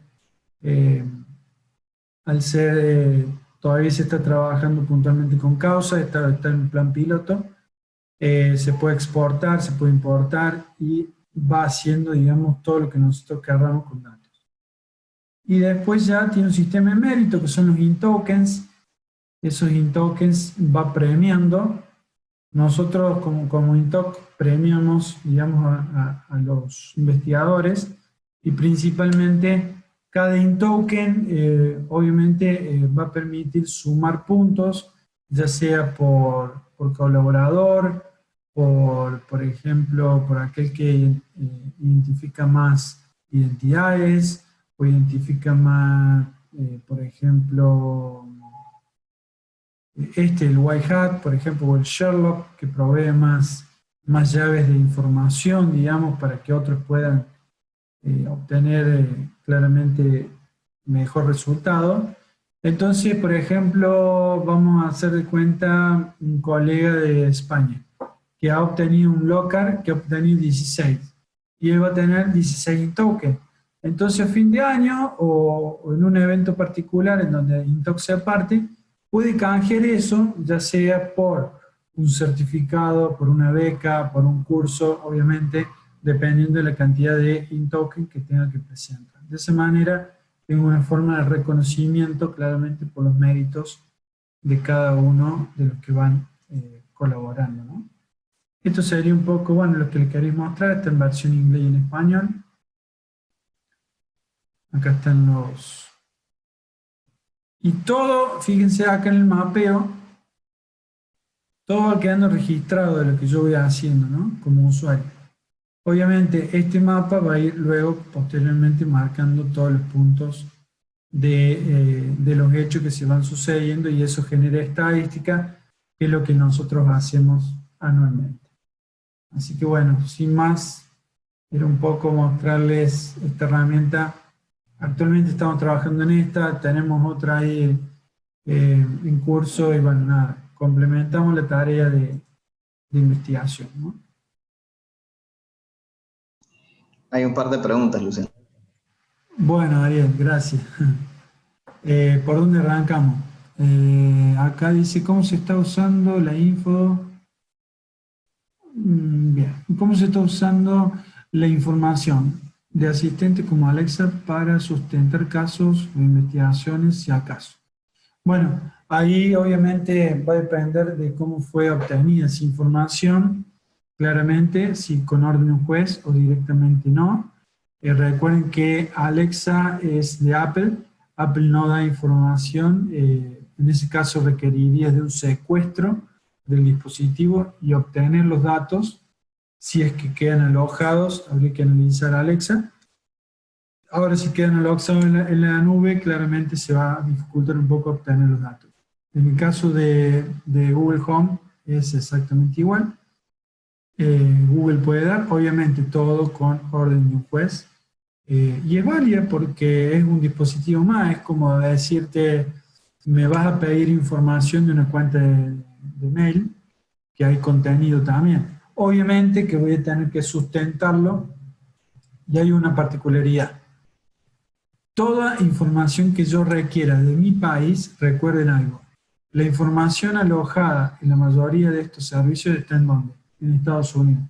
al ser, todavía se está trabajando puntualmente con causa, está en plan piloto, se puede exportar, se puede importar y va haciendo, digamos, todo lo que nosotros queramos con datos. Y después ya tiene un sistema de mérito que son los in-tokens. Esos in-tokens va premiando. Nosotros como in-token premiamos, digamos, a los investigadores y principalmente cada in-token obviamente va a permitir sumar puntos, ya sea por colaborador, por ejemplo, por aquel que identifica más identidades, o identifica más, por ejemplo, el White Hat, por ejemplo, o el Sherlock, que provee más llaves de información, digamos, para que otros puedan obtener claramente mejor resultado. Entonces, por ejemplo, vamos a hacer de cuenta un colega de España que ha obtenido un locker, que ha obtenido 16, y él va a tener 16 tokens. Entonces, a fin de año o en un evento particular en donde Intox sea parte, puede canjear eso, ya sea por un certificado, por una beca, por un curso, obviamente, dependiendo de la cantidad de in-token que tenga que presentar. De esa manera, tengo una forma de reconocimiento claramente por los méritos de cada uno de los que van colaborando, ¿no? Esto sería un poco, bueno, lo que les queréis mostrar. Está en versión inglés y en español. Acá están los... Y todo, fíjense acá en el mapeo, todo va quedando registrado de lo que yo voy haciendo, ¿no? Como usuario. Obviamente, este mapa va a ir luego, posteriormente, marcando todos los puntos de los hechos que se van sucediendo, y eso genera estadística, que es lo que nosotros hacemos anualmente. Así que bueno, sin más, era un poco mostrarles esta herramienta. Actualmente estamos trabajando en esta, tenemos otra ahí en curso, y bueno, nada, complementamos la tarea de investigación, ¿no? Hay un par de preguntas, Luciano. Bueno, Ariel, gracias. ¿Por dónde arrancamos? Acá dice cómo se está usando la info. Bien, ¿cómo se está usando la información de asistentes como Alexa para sustentar casos o investigaciones, si acaso? Bueno, ahí obviamente va a depender de cómo fue obtenida esa información, claramente, si con orden de un juez o directamente no. Recuerden que Alexa es de Apple. Apple no da información, en ese caso requeriría de un secuestro del dispositivo y obtener los datos. Si es que quedan alojados, habría que analizar Alexa. Ahora, si quedan alojados en la nube, claramente se va a dificultar un poco obtener los datos. En el caso de Google Home es exactamente igual. Google puede dar, obviamente, todo con orden de un juez. Y es válida porque es un dispositivo más. Es como decirte, me vas a pedir información de una cuenta de mail, que hay contenido también. Obviamente que voy a tener que sustentarlo, y hay una particularidad. Toda información que yo requiera de mi país, recuerden algo, la información alojada en la mayoría de estos servicios está en ¿dónde? En Estados Unidos.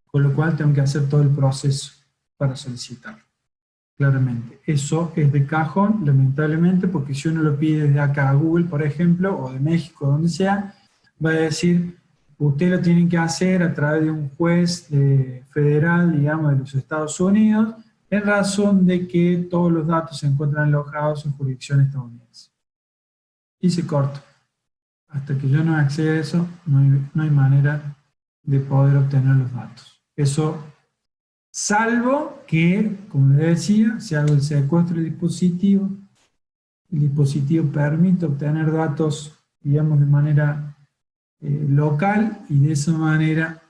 Con lo cual tengo que hacer todo el proceso para solicitarlo. Claramente. Eso es de cajón, lamentablemente, porque si uno lo pide desde acá a Google, por ejemplo, o de México, donde sea, va a decir, usted lo tiene que hacer a través de un juez federal, digamos, de los Estados Unidos, en razón de que todos los datos se encuentran alojados en jurisdicción estadounidense. Y se corta. Hasta que yo no acceda a eso, no hay manera de poder obtener los datos. Eso, salvo que, como les decía, se haga el secuestro del dispositivo, el dispositivo permite obtener datos, digamos, de manera local, y de esa manera,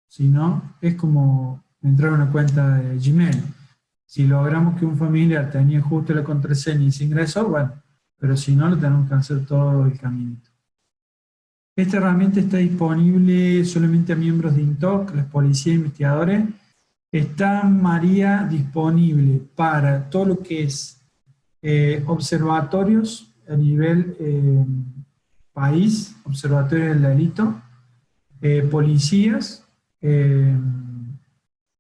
si no, es como entrar a una cuenta de Gmail. Si logramos que un familiar tenía justo la contraseña y se ingresó, bueno, pero si no, lo tenemos que hacer todo el caminito. Esta herramienta está disponible solamente a miembros de INTOC, las policías e investigadores. Está, María, disponible para todo lo que es observatorios a nivel país, observatorios del delito, policías,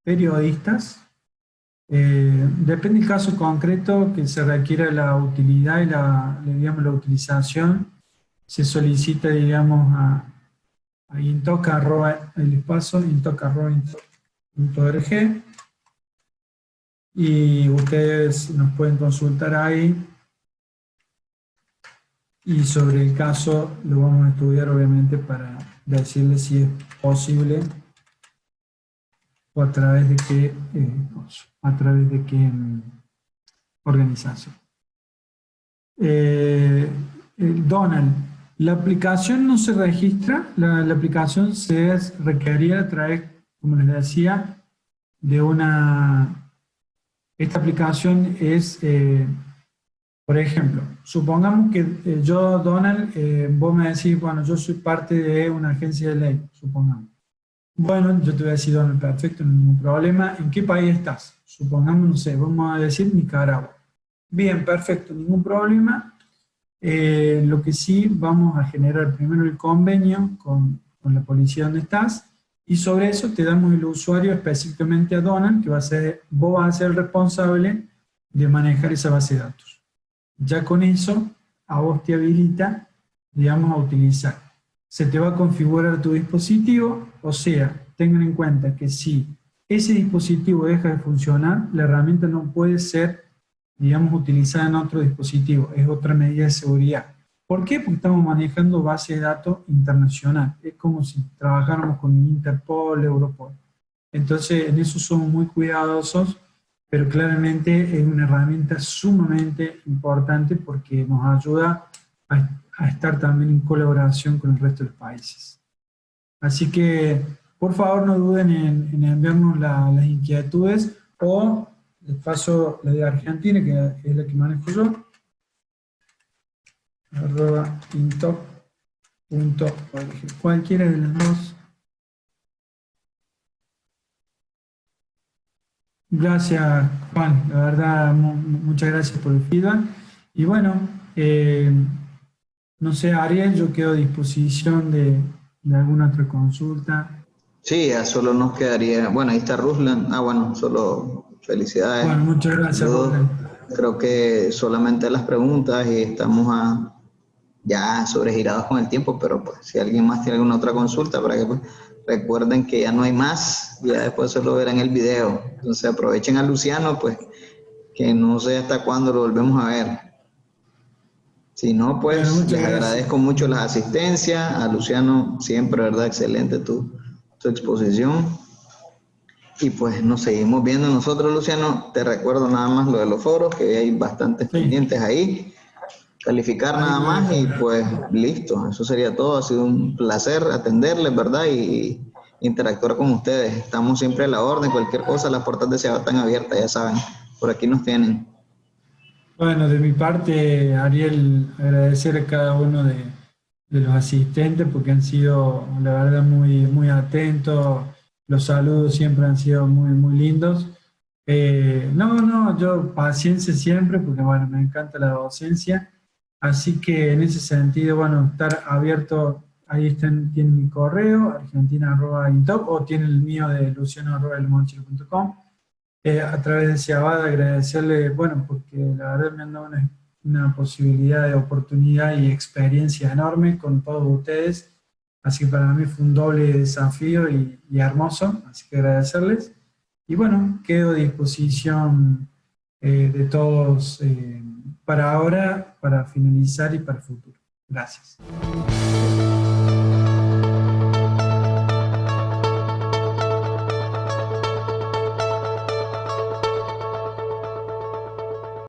periodistas. Depende del caso concreto que se requiera la utilidad y digamos, la utilización, se solicita, digamos, a intoc.org, y ustedes nos pueden consultar ahí, y sobre el caso lo vamos a estudiar, obviamente, para decirles si es posible o a través de qué organización. Donald, la aplicación no se registra, la aplicación se requería a través, como les decía, de una... Esta aplicación es, por ejemplo, supongamos que yo, Donald, vos me decís, bueno, yo soy parte de una agencia de ley, supongamos. Bueno, yo te voy a decir, Donald, perfecto, no hay ningún problema. ¿En qué país estás? Supongamos, no sé, vamos a decir Nicaragua. Bien, perfecto, ningún problema. Lo que sí, vamos a generar primero el convenio con la policía donde estás, y sobre eso te damos el usuario específicamente a Donald, que vos vas a ser el responsable de manejar esa base de datos. Ya con eso, a vos te habilita digamos, a utilizar. Se te va a configurar tu dispositivo, o sea, tengan en cuenta que si ese dispositivo deja de funcionar, la herramienta no puede ser, digamos, utilizada en otro dispositivo, es otra medida de seguridad. ¿Por qué? Porque estamos manejando base de datos internacional, es como si trabajáramos con Interpol, Europol. Entonces, en eso somos muy cuidadosos, pero claramente es una herramienta sumamente importante porque nos ayuda a estar también en colaboración con el resto de los países. Así que, por favor, no duden en enviarnos las inquietudes o, les paso la de Argentina, que es la que manejo yo, @intop.org. Cualquiera de las dos. Gracias, Juan. La verdad, muchas gracias por el feedback. Y bueno, no sé, Ariel, yo quedo a disposición de alguna otra consulta. Sí, ya solo nos quedaría, bueno, ahí está Ruslan. Bueno, solo felicidades. Bueno, muchas gracias, Ruslan. Creo que solamente las preguntas y estamos ya sobregirados con el tiempo, pero pues si alguien más tiene alguna otra consulta, para que pues, recuerden que ya no hay más, ya después solo verán el video. Entonces aprovechen a Luciano, pues que no sé hasta cuándo lo volvemos a ver. Si no, pues Bueno, les agradezco mucho la asistencia. A Luciano, siempre, ¿verdad? Excelente tu exposición. Y pues nos seguimos viendo nosotros, Luciano. Te recuerdo nada más lo de los foros, que hay bastantes pendientes ahí. Calificar nada más y pues listo. Eso sería todo. Ha sido un placer atenderles, ¿verdad? Y interactuar con ustedes. Estamos siempre a la orden. Cualquier cosa, las puertas de SEABA están abiertas, ya saben. Por aquí nos tienen. Bueno, de mi parte, Ariel, agradecer a cada uno de los asistentes porque han sido, la verdad, muy atentos. Los saludos siempre han sido muy lindos. Yo paciencia siempre porque, bueno, me encanta la docencia. Así que en ese sentido, bueno, estar abierto, ahí tienen mi correo, argentina@intop, o tienen el mío de luciano@elmonchil.com. A través de Ciabada agradecerle, bueno, porque la verdad me han dado una posibilidad de oportunidad y experiencia enorme con todos ustedes, así que para mí fue un doble desafío y hermoso, así que agradecerles. Y bueno, quedo a disposición de todos para ahora, para finalizar y para el futuro. Gracias.